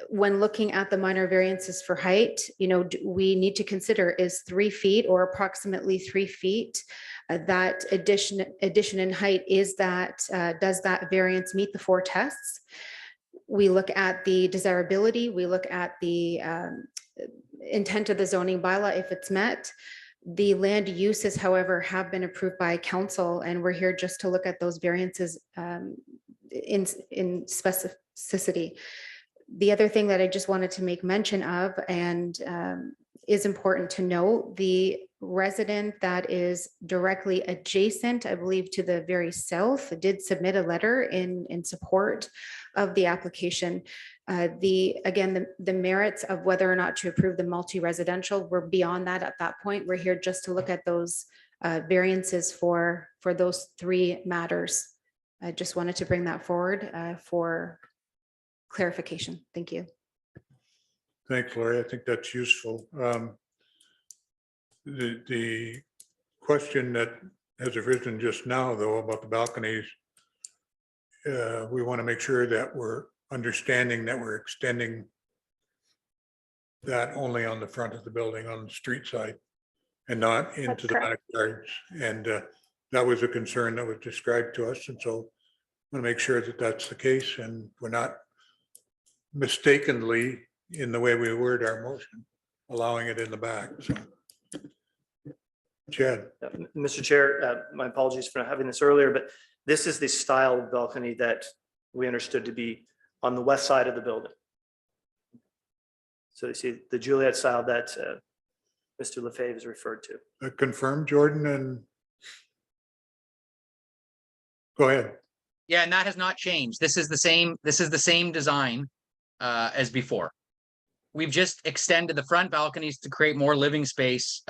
When looking at the minor variances for height, we need to consider, is 3 feet or approximately 3 feet. That addition in height, does that variance meet the 4 tests? We look at the desirability, we look at the intent of the zoning bylaw if it's met. The land uses, however, have been approved by council, and we're here just to look at those variances in specificity. The other thing that I just wanted to make mention of, and is important to note, the resident that is directly adjacent, I believe to the very south, did submit a letter in support of the application. The merits of whether or not to approve the multi-residential, we're beyond that at that point. We're here just to look at those variances for those 3 matters. I just wanted to bring that forward for clarification. Thank you. Thanks, Lori. I think that's useful. The question that has arisen just now, though, about the balconies, we want to make sure that we're understanding that we're extending that only on the front of the building, on the street side, and not into the backyards. And that was a concern that was described to us. And so I want to make sure that that's the case, and we're not mistakenly, in the way we word our motion, allowing it in the back. So, Chad. Mr. Chair, my apologies for not having this earlier, but this is the style of balcony that we understood to be on the west side of the building. So you see the Juliet style that Mr. Lefebvre is referred to. Confirm, Jordan, and go ahead. Yeah, and that has not changed. This is the same design as before. We've just extended the front balconies to create more living space,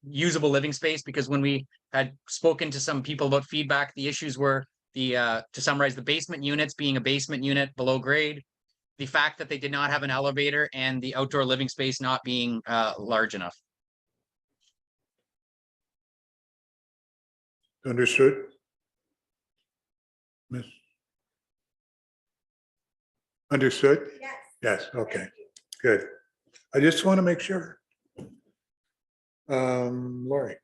usable living space, because when we had spoken to some people about feedback, the issues were to summarize, the basement units being a basement unit below grade, the fact that they did not have an elevator, and the outdoor living space not being large enough. Understood? Miss? Understood? Yes. Yes, okay, good. I just want to make sure. Lori.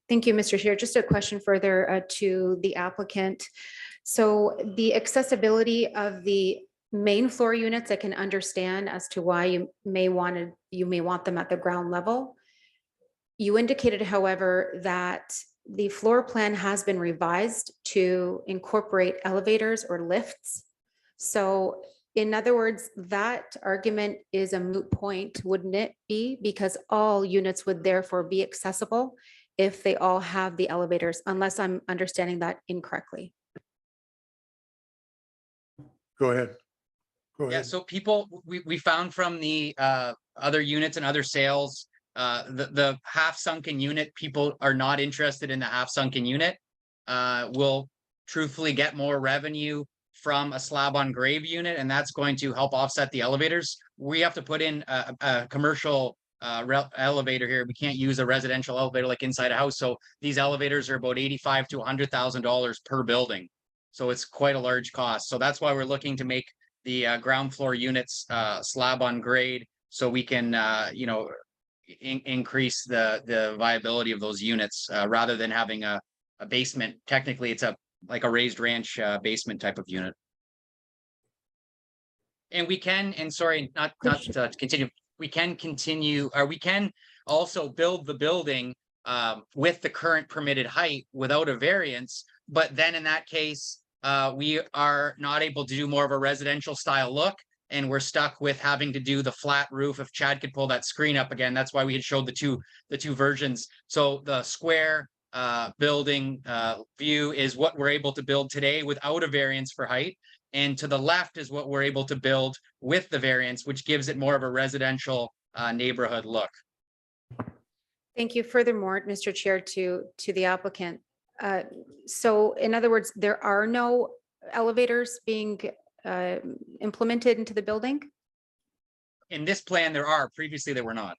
Thank you, Mr. Chair. Just a question further to the applicant. So the accessibility of the main floor units, I can understand as to why you may want them at the ground level. You indicated, however, that the floor plan has been revised to incorporate elevators or lifts. So in other words, that argument is a moot point, wouldn't it be? Because all units would therefore be accessible if they all have the elevators, unless I'm understanding that incorrectly. Go ahead. Go ahead. Yeah, so we found from the other units and other sales, the half sunken unit, people are not interested in the half sunken unit. We'll truthfully get more revenue from a slab on grade unit, and that's going to help offset the elevators. We have to put in a commercial elevator here. We can't use a residential elevator like inside a house. So these elevators are about $85,000 to $100,000 per building. So it's quite a large cost. So that's why we're looking to make the ground floor units slab on grade, so we can increase the viability of those units rather than having a basement. Technically, it's like a raised ranch basement type of unit. And we can, and sorry, not to continue, we can continue, or we can also build the building with the current permitted height without a variance. But then in that case, we are not able to do more of a residential style look, and we're stuck with having to do the flat roof. If Chad could pull that screen up again, that's why we had showed the two versions. So the square building view is what we're able to build today without a variance for height. And to the left is what we're able to build with the variance, which gives it more of a residential neighborhood look. Thank you. Furthermore, Mr. Chair, to the applicant. So in other words, there are no elevators being implemented into the building? In this plan, there are. Previously, there were not.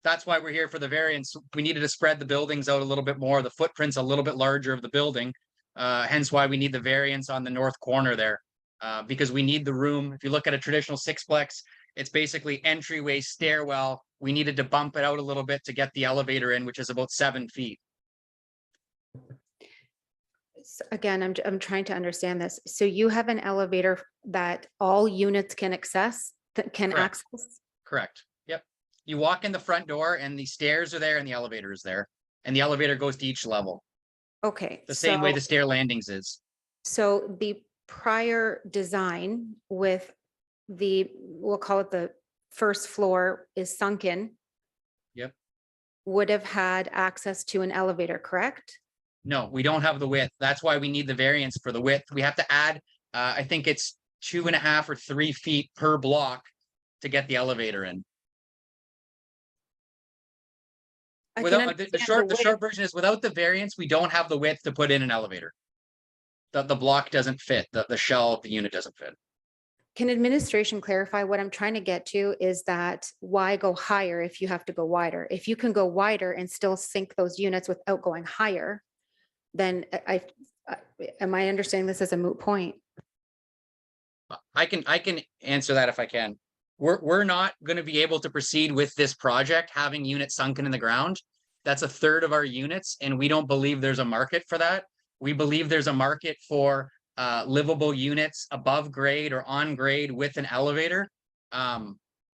That's why we're here for the variance. We needed to spread the buildings out a little bit more. The footprint's a little bit larger of the building. Hence why we need the variance on the north corner there. Because we need the room. If you look at a traditional sixplex, it's basically entryway, stairwell. We needed to bump it out a little bit to get the elevator in, which is about 7 feet. Again, I'm trying to understand this. So you have an elevator that all units can access, that can Correct. access? Correct. Yep. You walk in the front door and the stairs are there and the elevator is there. And the elevator goes to each level. Okay. The same way so- the stair landings is. So the prior design with the, we'll call it the first floor is sunken. Yep. Would have had access to an elevator, correct? No, we don't have the width. That's why we need the variance for the width. We have to add, I think it's 2.5 or 3 feet per block to get the elevator in. I can Without understand the short width. version is without the variance, we don't have the width to put in an elevator. The block doesn't fit, the shell of the unit doesn't fit. Can administration clarify what I'm trying to get to is that why go higher if you have to go wider? If you can go wider and still sink those units without going higher, then am I understanding this as a moot point? I can answer that if I can. We're not going to be able to proceed with this project having units sunken in the ground. That's a third of our units, and we don't believe there's a market for that. We believe there's a market for livable units above grade or on grade with an elevator.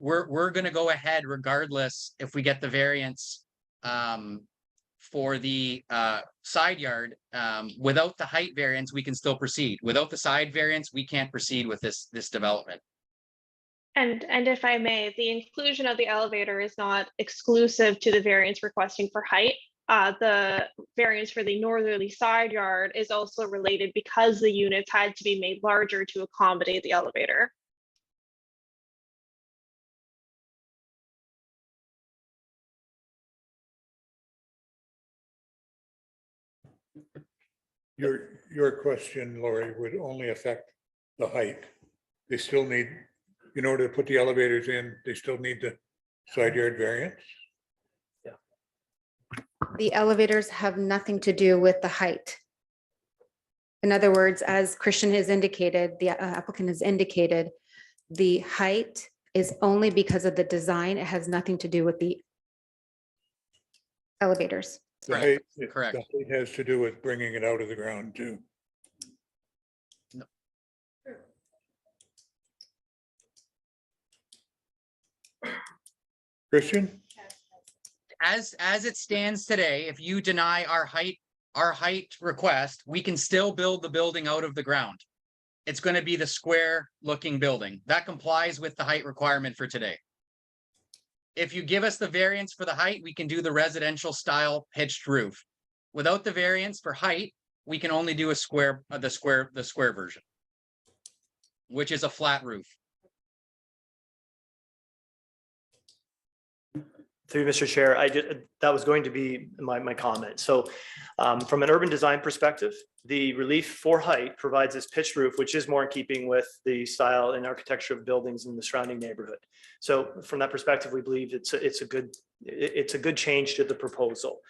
We're going to go ahead regardless if we get the variance for the side yard. Without the height variance, we can still proceed. Without the side variance, we can't proceed with this development. And if I may, the inclusion of the elevator is not exclusive to the variance requesting for height. The variance for the northerly side yard is also related because the units had to be made larger to accommodate the elevator. Your question, Lori, would only affect the height. They still need, in order to put the elevators in, they still need the side yard variance? The elevators have nothing to do with the height. In other words, as Christian has indicated, the applicant has indicated, the height is only because of the design. It has nothing to do with the elevators. The Right, height, correct. the height has to do with bringing it out of the ground too. No. Christian? As it stands today, if you deny our height request, we can still build the building out of the ground. It's going to be the square looking building that complies with the height requirement for today. If you give us the variance for the height, we can do the residential style pitched roof. Without the variance for height, we can only do a square, the square version, which is a flat roof. Through Mr. Chair, that was going to be my comment. So from an urban design perspective, the relief for height provides this pitched roof, which is more in keeping with the style and architecture of buildings in the surrounding neighborhood. So from that perspective, we believe it's a good change to the proposal.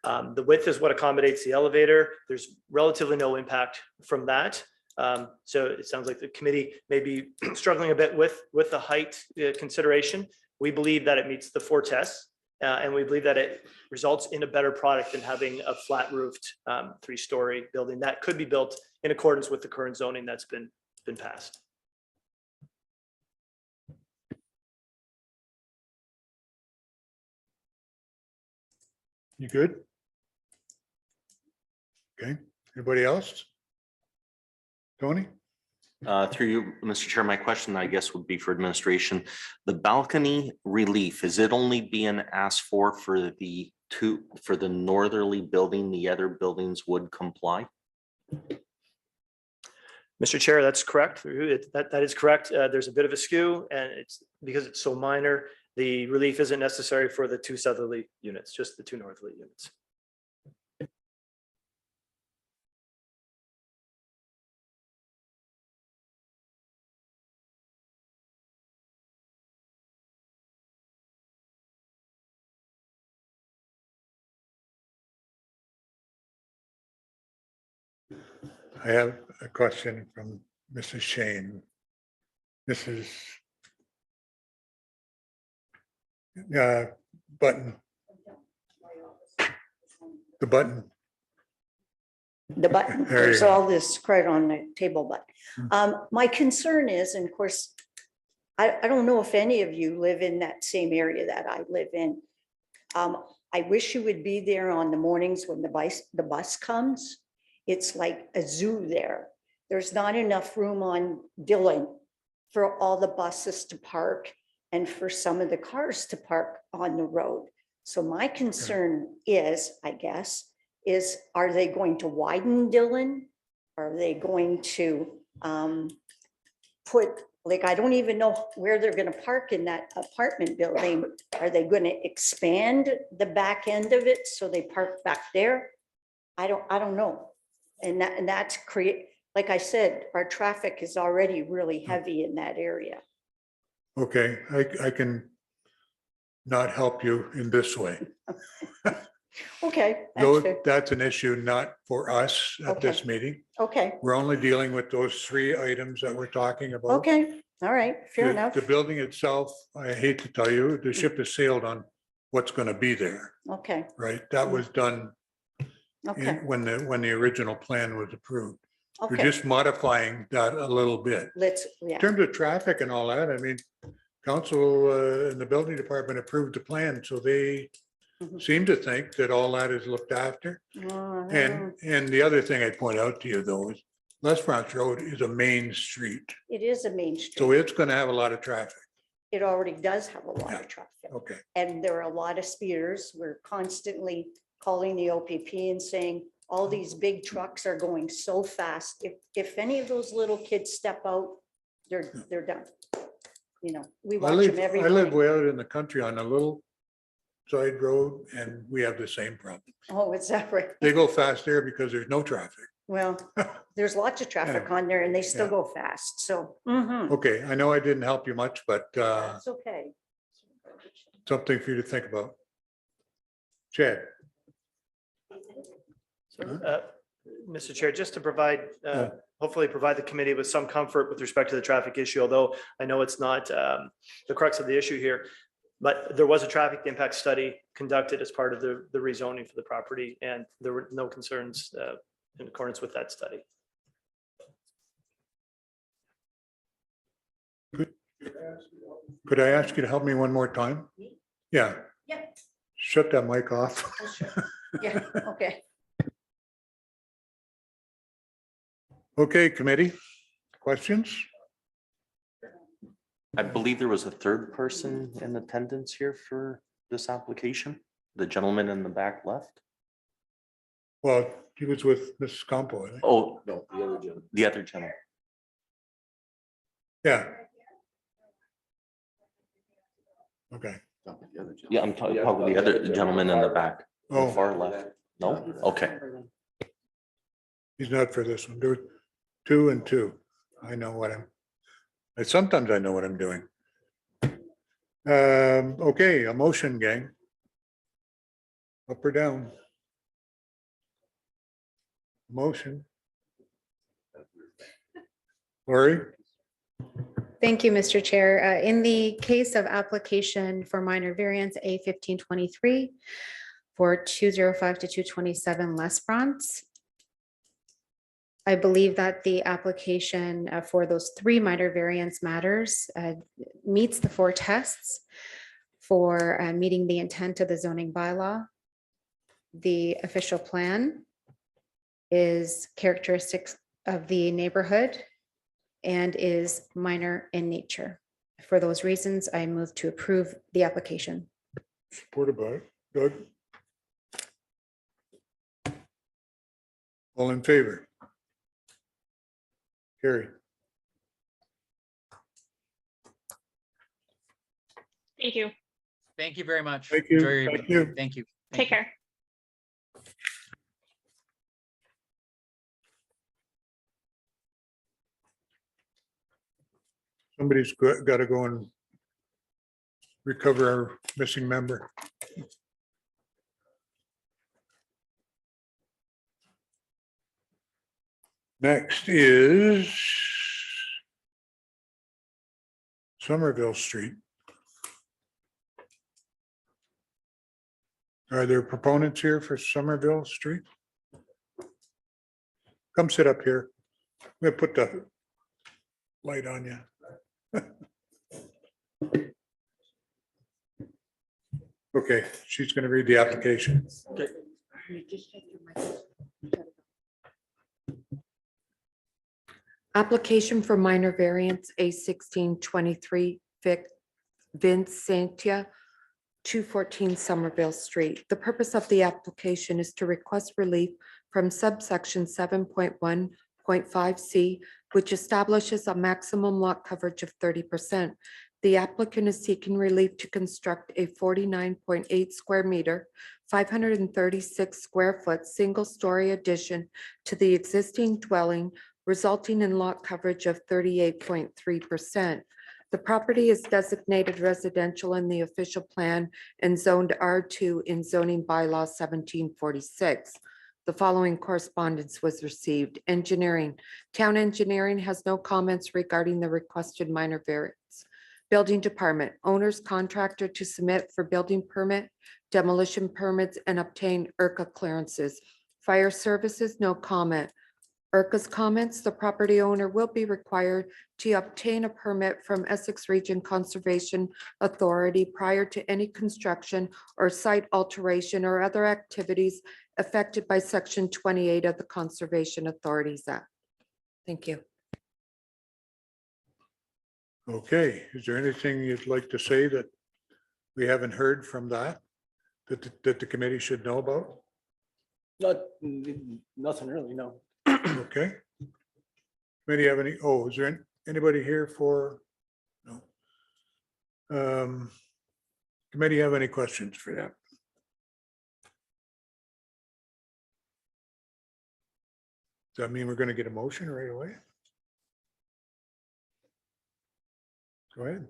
The width is what accommodates the elevator. There's relatively no impact from that. So it sounds like the committee may be struggling a bit with the height consideration. We believe that it meets the 4 tests. And we believe that it results in a better product than having a flat roofed 3-story building that could be built in accordance with the current zoning that's been passed. You good? Okay, anybody else? Tony? Through you, Mr. Chair, my question, I guess, would be for administration. The balcony relief, is it only being asked for the for the northerly building, the other buildings would comply? Mr. Chair, that's correct. That is correct. There's a bit of a skew, and it's because it's so minor, the relief isn't necessary for the 2 southerly units, just the 2 northerly units. I have a question from Mrs. Shane. Mrs. Button. The button. The button, There you there's go. all this credit on the table, but my concern is, and of course, I don't know if any of you live in that same area that I live in. I wish you would be there on the mornings when the bus comes. It's like a zoo there. There's not enough room on Dillon for all the buses to park and for some of the cars to park on the road. So my concern is, I guess, are they going to widen Dillon? Are they going to put, like, I don't even know where they're gonna park in that apartment building. Are they gonna expand the back end of it so they park back there? I don't know. And that's like I said, our traffic is already really heavy in that area. Okay, I can not help you in this way. Okay, Though that's fair. that's an issue not for us at this Okay. meeting. Okay, We're only dealing with those 3 items that we're talking about. okay, all right, fair The- enough. The building itself, I hate to tell you, the ship has sailed on what's going to be there, Okay, right? That was done okay, when the original plan was approved. We're okay. just modifying that a little bit. Yeah, In terms of traffic and all that, I mean, council and the building department approved the plan, so they Mhm. seem to think that all that is looked after. Oh, And the other thing I'd point out to you though is Les Bronx Road is a main street, it is a main so street. it's gonna have a lot of traffic. It already does have a lot Yeah. of traffic. Okay, And there are a lot of speeders. We're constantly calling the OPP and saying, all these big trucks are going so fast. If any of those little kids step out, they're done. You know, we I watch them live, every I live morning. way out in the country on a little side road and we have the same problem. Oh, is that right? They go fast there because there's no traffic. Well, there's lots of traffic on there and they still Yeah. go fast. So, mhm. Okay, I know I didn't help you much, but That's okay. something for you to think about. Chad? Mr. Chair, just to provide, Yeah. hopefully provide the committee with some comfort with respect to the traffic issue, although I know it's not the crux of the issue here. But there was a traffic impact study conducted as part of the rezoning for the property, and there were no concerns in accordance with that study. Could I ask you to help me one more time? Yeah. Yeah. Shut that mic off. Oh, sure. Yeah, okay. Okay, committee, questions? I believe there was a third person in attendance here for this application, the gentleman in the back left. Well, he was with Mrs. Campo, I think. Oh, no, the other gentleman. Yeah. Okay. Yeah, I'm talking about the other gentleman in the back, the Oh, far left. No, okay. he's not for this one. There were 2 and 2. I know what sometimes I know what I'm doing. Okay, a motion, gang. Up or down? Motion. Lori? Thank you, Mr. Chair. In the case of application for minor variance A 1523 for 205 to 227 Les Bronx, I believe that the application for those 3 minor variance matters meets the 4 tests for meeting the intent of the zoning bylaw. The official plan is characteristics of the neighborhood and is minor in nature. For those reasons, I move to approve the application. Supported by Doug. All in favor? Carry. Thank you. Thank you very much. Thank you. Enjoy your Thank evening. you. Thank you. Take care. Somebody's got to go and recover our missing member. Next is Somerville Street. Are there proponents here for Somerville Street? Come sit up here. I'm gonna put the light on you. Okay, she's gonna read the application. Application for minor variance A1623 Vincentia 214 Somerville Street. The purpose of the application is to request relief from subsection 7.1.5C, which establishes a maximum lot coverage of 30%. The applicant is seeking relief to construct a 49.8 square meter, 536 square foot, single-story addition to the existing dwelling, resulting in lot coverage of 38.3%. The property is designated residential in the official plan and zoned R2 in zoning bylaw 1746. The following correspondence was received. Engineering. Town engineering has no comments regarding the requested minor variance. Building department, owner's contractor to submit for building permit, demolition permits, and obtain IRCA clearances. Fire services, no comment. IRCA's comments, the property owner will be required to obtain a permit from Essex Region Conservation Authority prior to any construction or site alteration or other activities affected by Section 28 of the Conservation Authorities Act. Thank you. Okay, is there anything you'd like to say that we haven't heard from that the committee should know about? Nothing really, no. Okay. Committee have any, oh, is there anybody here for? No. Committee have any questions for that? Does that mean we're going to get a motion right away? Go ahead.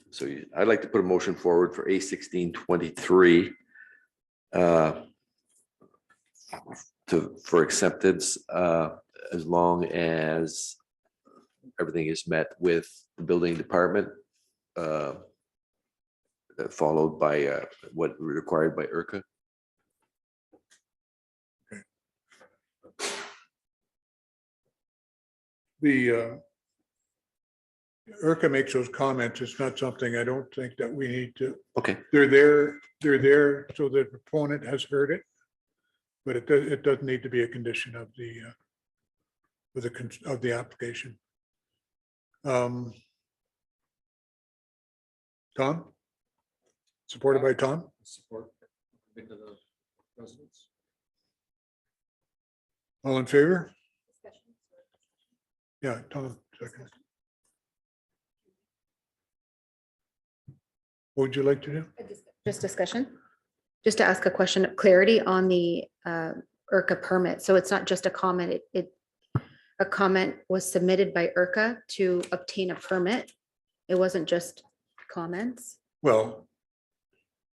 So I'd like to put a motion forward for A1623 for acceptance as long as everything is met with the building department, followed by what required by IRCA. The IRCA makes those comments. It's not something I don't think that we need to. Okay. They're there so the proponent has heard it. But it doesn't need to be a condition of the application. Tom? Supported by Tom? Support. To the residents. All in favor? Yeah, Tom, second. What would you like to do? Just discussion. Just to ask a question of clarity on the IRCA permit. So it's not just a comment, a comment was submitted by IRCA to obtain a permit. It wasn't just comments. Well,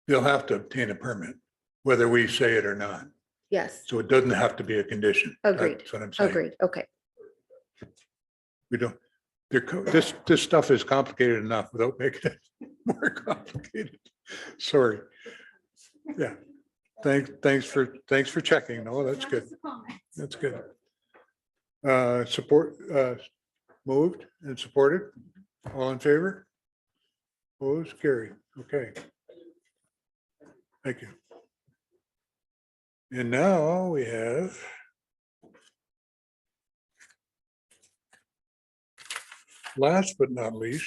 they'll have to obtain a permit, whether we say it or not. Yes, So it doesn't have to be a condition. agreed, That's what I'm saying. agreed. Okay. We don't, this stuff is complicated enough without making it more complicated. Sorry. Yeah. Thanks for checking. No, that's good. That's good. Support, moved and supported. All in favor? Opposed, carried. Okay. Thank you. And now we have last but not least,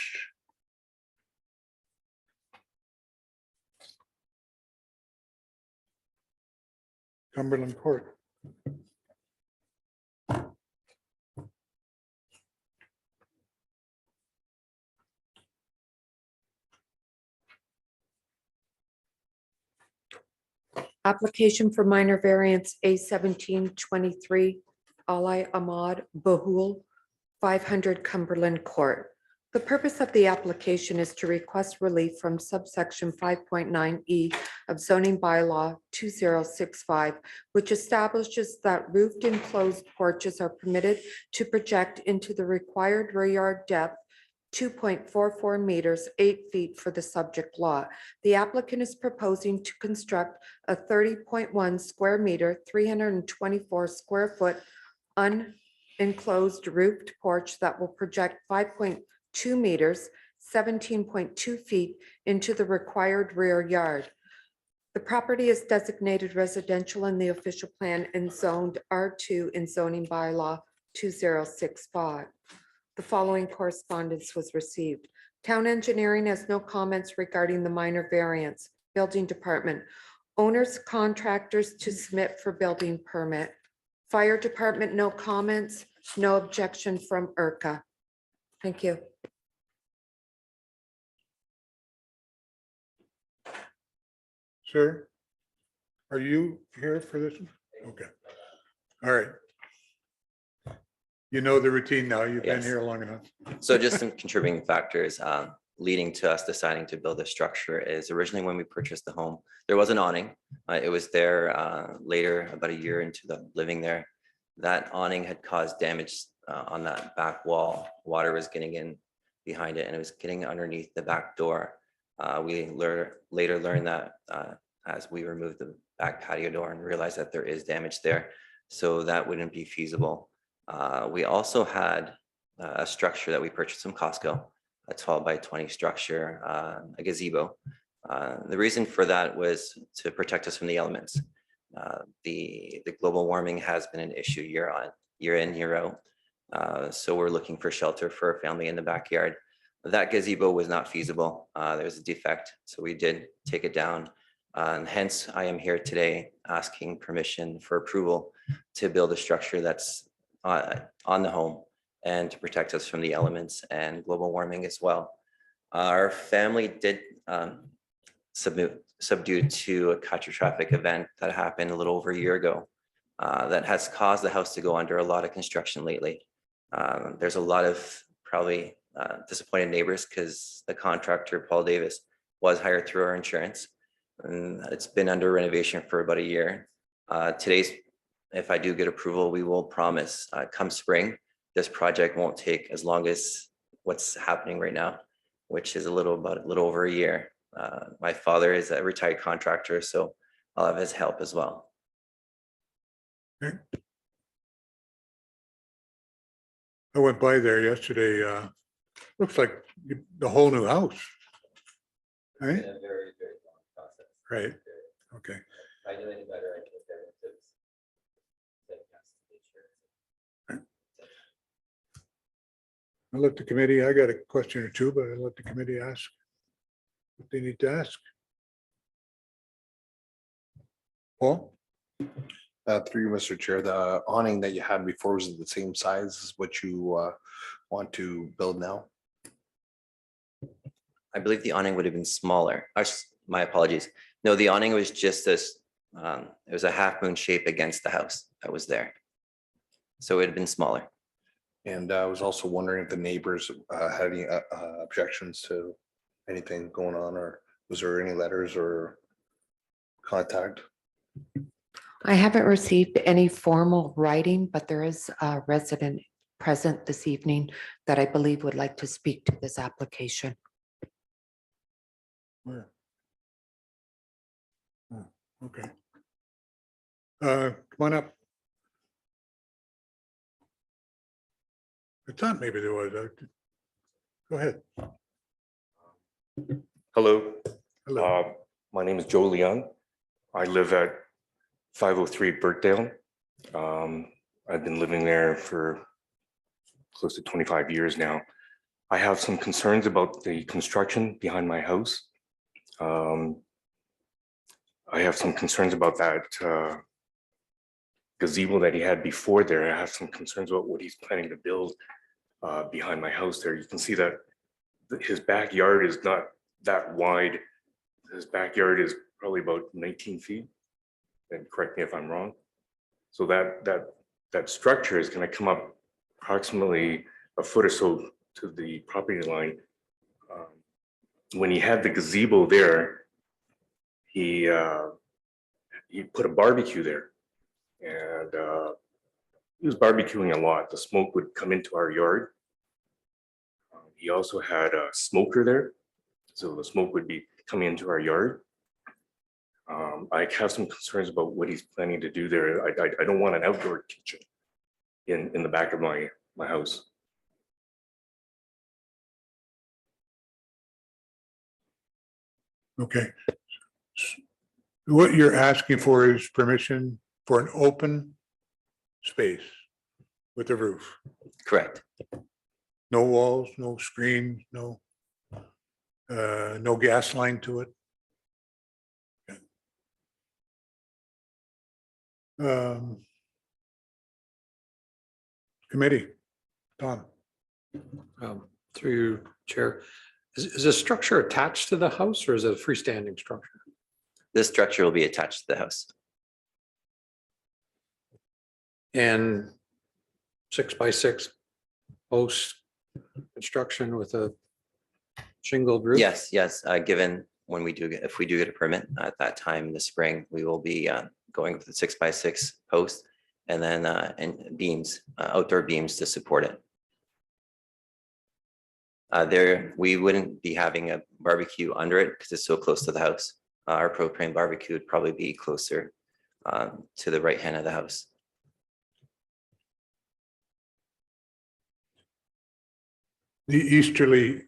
Cumberland Court. Application for minor variance A 1723, Ali Ahmad Bahul, 500 Cumberland Court. The purpose of the application is to request relief from subsection 5.9E of zoning bylaw 2065, which establishes that roofed enclosed porches are permitted to project into the required rear yard depth 2.44 meters, 8 feet for the subject lot. The applicant is proposing to construct a 30.1 square meter, 324 square foot unenclosed roofed porch that will project 5.2 meters, 17.2 feet into the required rear yard. The property is designated residential in the official plan and zoned R2 in zoning bylaw 2065. The following correspondence was received. Town engineering has no comments regarding the minor variance. Building department, owners, contractors to submit for building permit. Fire department, no comments, no objection from ERCA. Thank you. Sir, are you here for this? Okay. All right. You know the routine now. You've been Yes. here long enough. So just some contributing factors leading to us deciding to build this structure is originally when we purchased the home, there was an awning. It was there later, about a year into the living there. That awning had caused damage on that back wall. Water was getting in behind it and it was getting underneath the back door. We later learned that as we removed the back patio door and realized that there is damage there. So that wouldn't be feasible. We also had a structure that we purchased from Costco, a 12 by 20 structure, a gazebo. The reason for that was to protect us from the elements. The global warming has been an issue year in, year out. So we're looking for shelter for a family in the backyard. That gazebo was not feasible. There was a defect, so we did take it down. And hence, I am here today asking permission for approval to build a structure that's on the home and to protect us from the elements and global warming as well. Our family did subdue to a catastrophic event that happened a little over a year ago that has caused the house to go under a lot of construction lately. There's a lot of probably disappointed neighbors because the contractor, Paul Davis, was hired through our insurance. And it's been under renovation for about a year. If I do get approval, we will promise come spring, this project won't take as long as what's happening right now, which is a little over a year. My father is a retired contractor, so I'll have his help as well. Okay. I went by there yesterday. Looks like the whole new house. Right? Very, very long process. Right. Okay. If I knew any better, I'd get there. I'll let the committee, I got a question or two, but I'll let the committee ask what they need to ask. Paul? Through you, Mr. Chair, the awning that you had before was the same size as what you want to build now? I believe the awning would have been smaller. My apologies. No, the awning was just this, it was a half moon shape against the house that was there. So it had been smaller. And I was also wondering if the neighbors had any objections to anything going on, or was there any letters or contact? I haven't received any formal writing, but there is a resident present this evening that I believe would like to speak to this application. Where? Oh, okay. Come on up. I thought maybe there was. Go ahead. Hello. Hello. My name is Joe Leung. I live at 503 Birkdale. I've been living there for close to 25 years now. I have some concerns about the construction behind my house. I have some concerns about that gazebo that he had before there. I have some concerns about what he's planning to build behind my house there. You can see that his backyard is not that wide. His backyard is probably about 19 feet. And correct me if I'm wrong. So that structure is going to come up approximately a foot or so to the property line. When he had the gazebo there, he put a barbecue there, and he was barbecuing a lot. The smoke would come into our yard. He also had a smoker there, so the smoke would be coming into our yard. I have some concerns about what he's planning to do there. I don't want an outdoor kitchen in the back of my house. Okay. What you're asking for is permission for an open space with a roof. Correct. No walls, no screens, no gas line to it. Committee, Tom. Through you, Chair. Is this structure attached to the house or is it a freestanding structure? This structure will be attached to the house. And 6x6 post construction with a shingled roof? Yes, given when if we do get a permit at that time in the spring, we will be going with the 6x6 post and then and beams, outdoor beams to support it. We wouldn't be having a barbecue under it because it's so close to the house. Our propane barbecue would probably be closer to the right hand of the house. The easterly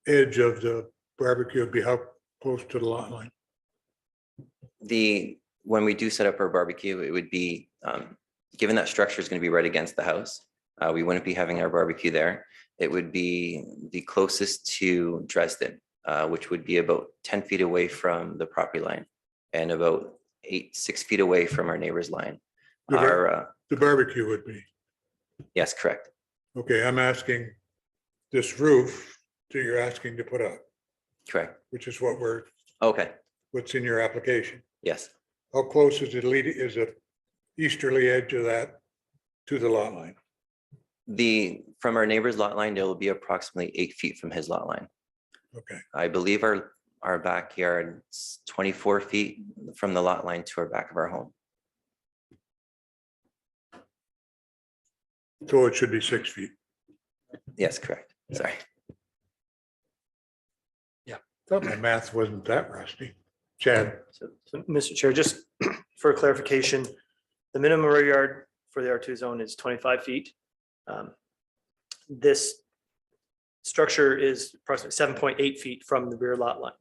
edge of the barbecue would be how close to the lot line? When we do set up our barbecue, it would be, given that structure is going to be right against the house, we wouldn't be having our barbecue there. It would be the closest to Dresden, which would be about 10 feet away from the property line and about 6 feet away from our neighbor's line. The barbecue would be. Yes, correct. Okay, I'm asking this roof that you're asking to put up. Correct. Which is what what's in your application. Yes. How close is the easterly edge of that to the lot line? From our neighbor's lot line, it will be approximately 8 feet from his lot line. Okay. I believe our backyard is 24 feet from the lot line to our back of our home. So it should be 6 feet. Yes, correct. Sorry. Yeah. Thought my math wasn't that rusty. Chad. So, Mr. Chair, just for clarification, the minimum rear yard for the R2 zone is 25 feet. This structure is approximately 7.8 feet from the rear lot line,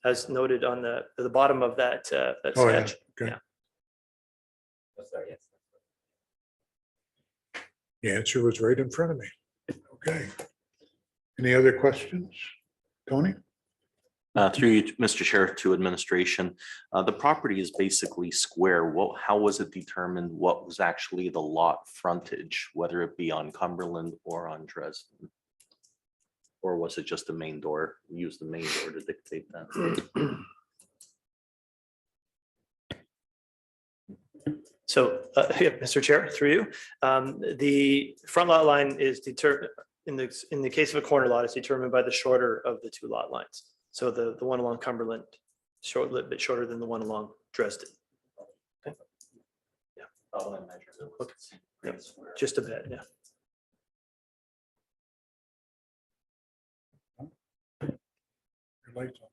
as noted on the bottom of that sketch. Okay. Oh, sorry, yes. The answer was right in front of me. Okay. Any other questions? Tony? Through you, Mr. Chair, to administration, the property is basically square. How was it determined what was actually the lot frontage, whether it be on Cumberland or on Dresden? Or was it just the main door? We use the main door to dictate that. So, yeah, Mr. Chair, through you, the front lot line is determined in the case of a corner lot is determined by the shorter of the two lot lines. So the one along Cumberland, a little bit shorter than the one along Dresden. Okay. Yeah. Okay. Yep. Just a bit, yeah. Your lights on.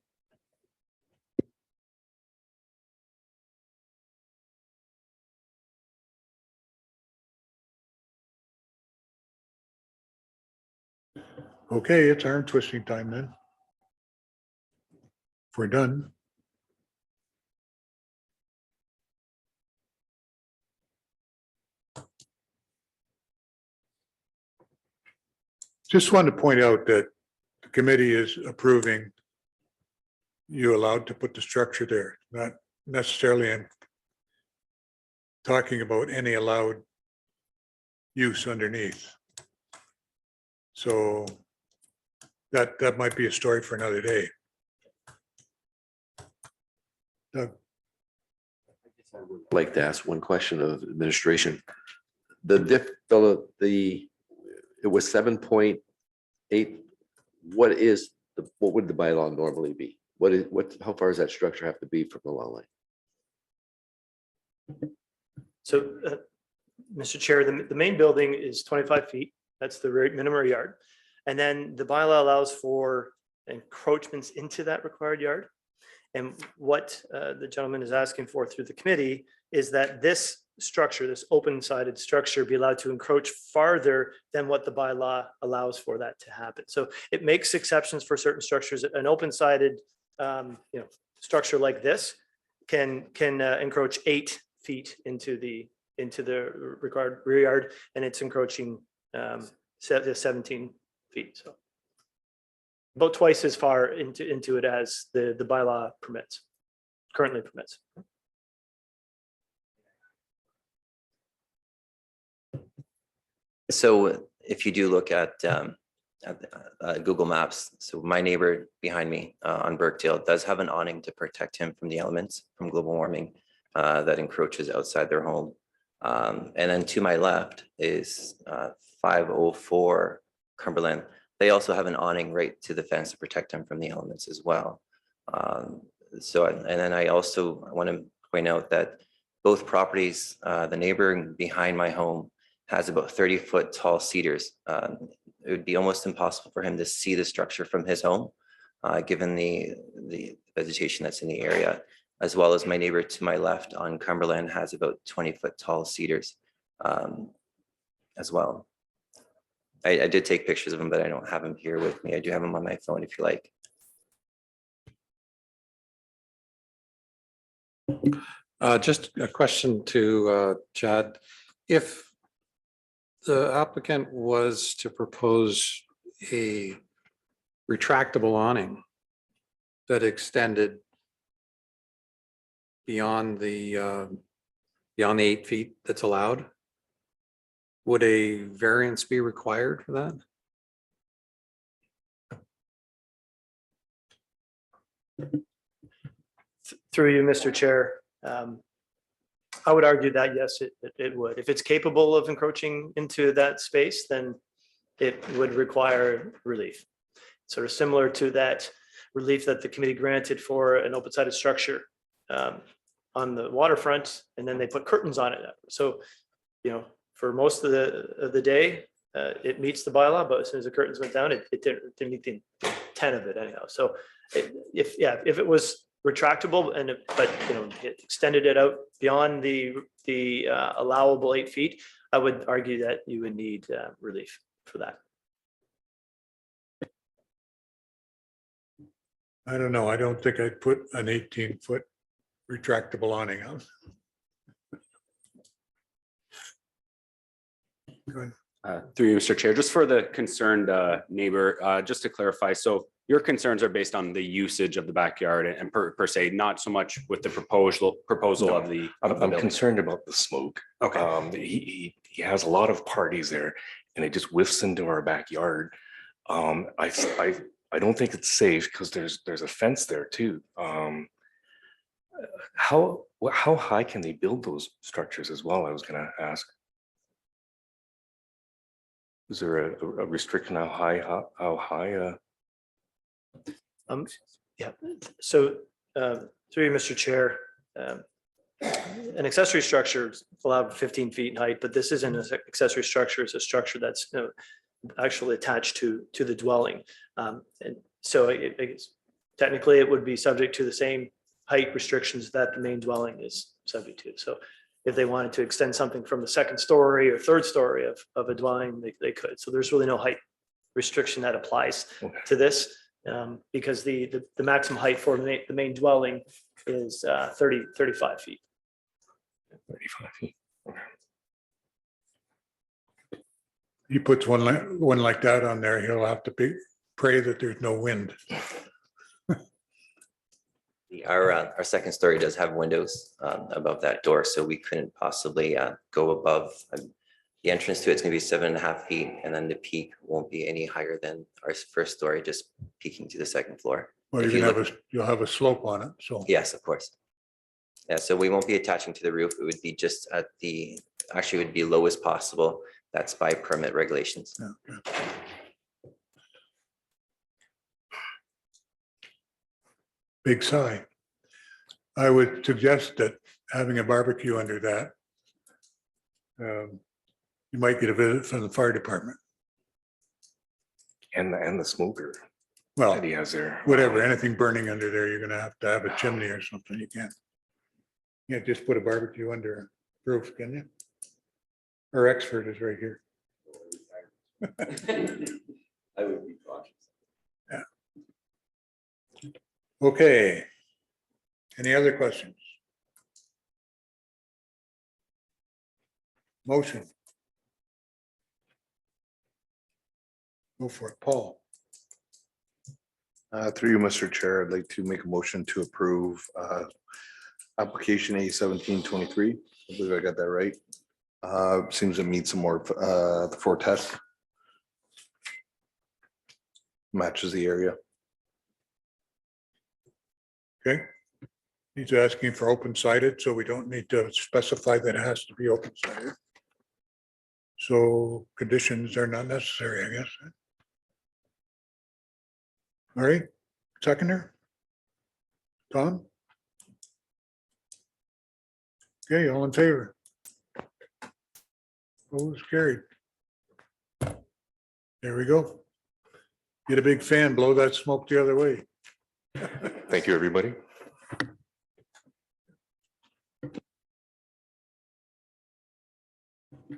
Okay, it's arm twisting time then. If we're done. Just wanted to point out that the committee is approving you allowed to put the structure there, not necessarily talking about any allowed use underneath. So that might be a story for another day. Doug? Like to ask one question of administration. It was 7.8. What would the bylaw normally be? How far does that structure have to be from the lot line? So, Mr. Chair, the main building is 25 feet. That's the minimum yard. And then the bylaw allows for encroachments into that required yard. And what the gentleman is asking for through the committee is that this structure, this open-sided structure, be allowed to encroach farther than what the bylaw allows for that to happen. So it makes exceptions for certain structures. An open-sided structure like this can encroach 8 feet into the required rear yard, and it's encroaching 17 feet. So about twice as far into it as the bylaw currently permits. So if you do look at Google Maps, so my neighbor behind me on Birkdale does have an awning to protect him from the elements from global warming that encroaches outside their home. And then to my left is 504 Cumberland. They also have an awning right to the fence to protect them from the elements as well. And then I also want to point out that both properties, the neighbor behind my home has about 30-foot tall cedars. It would be almost impossible for him to see the structure from his home, given the vegetation that's in the area, as well as my neighbor to my left on Cumberland has about 20-foot tall cedars as well. I did take pictures of them, but I don't have them here with me. I do have them on my phone if you like. Just a question to Chad. If the applicant was to propose a retractable awning that extended beyond the 8 feet that's allowed, would a variance be required for that? Through you, Mr. Chair, I would argue that yes, it would. If it's capable of encroaching into that space, then it would require relief. Sort of similar to that relief that the committee granted for an open-sided structure on the waterfront, and then they put curtains on it. So, for most of the day, it meets the bylaw, but as soon as the curtains went down, it didn't meet the intent of it anyhow. So, if it was retractable but it extended it out beyond the allowable 8 feet, I would argue that you would need relief for that. I don't know. I don't think I'd put an 18-foot retractable awning on. Go ahead. Through you, Mr. Chair, just for the concerned neighbor, just to clarify, so your concerns are based on the usage of the backyard and per se, not so much with the proposal No, of the. I'm concerned about the smoke. Okay. He has a lot of parties there, and it just whiffs into our backyard. I don't think it's safe because there's a fence there too. How high can they build those structures as well? I was going to ask. Is there a restriction how high? Yeah. So through you, Mr. Chair, an accessory structure is allowed 15 feet in height, but this isn't an accessory structure. It's a structure that's actually attached to the dwelling. And so technically it would be subject to the same height restrictions that the main dwelling is subject to. So if they wanted to extend something from the second story or third story of a dwelling, they could. So there's really no height restriction that applies to this because the maximum height for the main dwelling is 35 feet. 35 feet. Okay. He puts one like that on there, he'll have to pray that there's no wind. Our second story does have windows above that door, so we couldn't possibly go above. The entrance to it's gonna be 7.5 feet, and then the peak won't be any higher than our first story, just peeking to the second floor. Well, If you're you gonna look- have you'll have a slope on it, so. Yes, of course. Yeah, so we won't be attaching to the roof. It would be just at the, actually it would be low as possible. That's by permit regulations. Yeah. Big sigh. I would suggest that having a barbecue under that, you might get a visit from the fire department. And the smoker Well, that he has there. whatever, anything burning under there, you're gonna have to have a chimney or something. You can't just put a barbecue under a roof, can you? Our expert is right here. I would be cautious. Okay. Any other questions? Motion. Go for it, Paul. Through you, Mr. Chair, I'd like to make a motion to approve application A1723. I believe I got that right. Seems to meet some more the 4 test. Matches the area. Okay. He's asking for open sided, so we don't need to specify that it has to be open sided. So conditions are not necessary, I guess. All right, seconder? Tom? Okay, all in favor? Opposed, carried. There we go. Get a big fan, blow that smoke the other way. Thank you, everybody.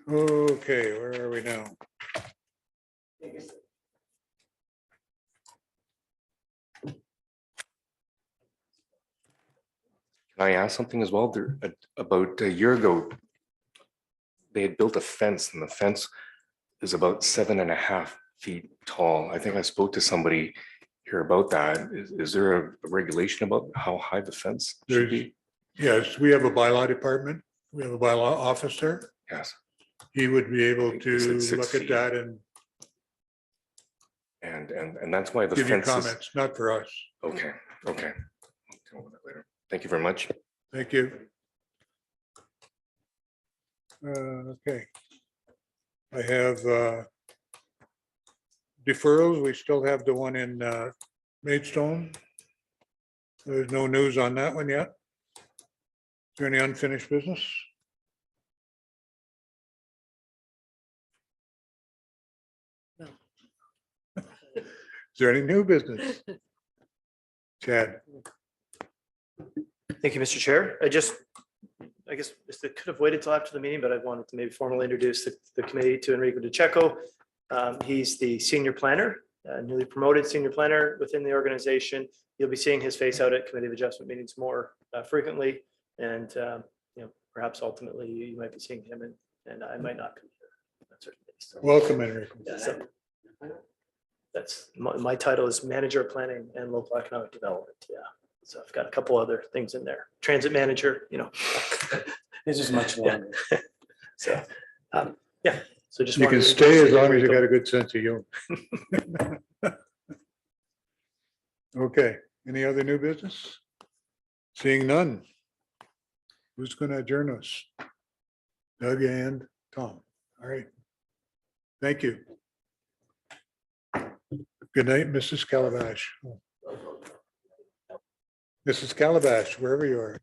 Okay, where are we now? Can I ask something as well? There, about a year ago, they had built a fence and the fence is about 7.5 feet tall. I think I spoke to somebody here about that. Is there a regulation about how high the fence should be? Yes, we have a bylaw department. We have a bylaw officer. Yes. He would be able He to said 6 look at feet. that and And that's why the give you fence is. comments, not for us. Okay, okay. I'll deal with that later. Thank you very much. Thank you. Okay. I have deferrals. We still have the one in Maidstone. There's no news on that one yet. Is there any unfinished business? No. Is there any new business? Chad? Thank you, Mr. Chair. I guess this could have waited till after the meeting, but I wanted to maybe formally introduce the committee to Enrico DeCecco. He's the senior planner, newly promoted senior planner within the organization. You'll be seeing his face out at committee of adjustment meetings more frequently. And perhaps ultimately you might be seeing him and I might not be here. on certain days. So, Welcome, Enrico. yeah, so that's my title is manager of planning and local economic development. Yeah. So I've got a couple other things in there. Transit manager, This is much longer. So, yeah. So just You wanted can to stay as introduce long as you Enrico. got a good sense of humor. Okay, any other new business? Seeing none. Who's going to adjourn us? Doug and Tom. All right. Thank you. Good night, Mrs. Calabash. Mrs. Calabash, wherever you are.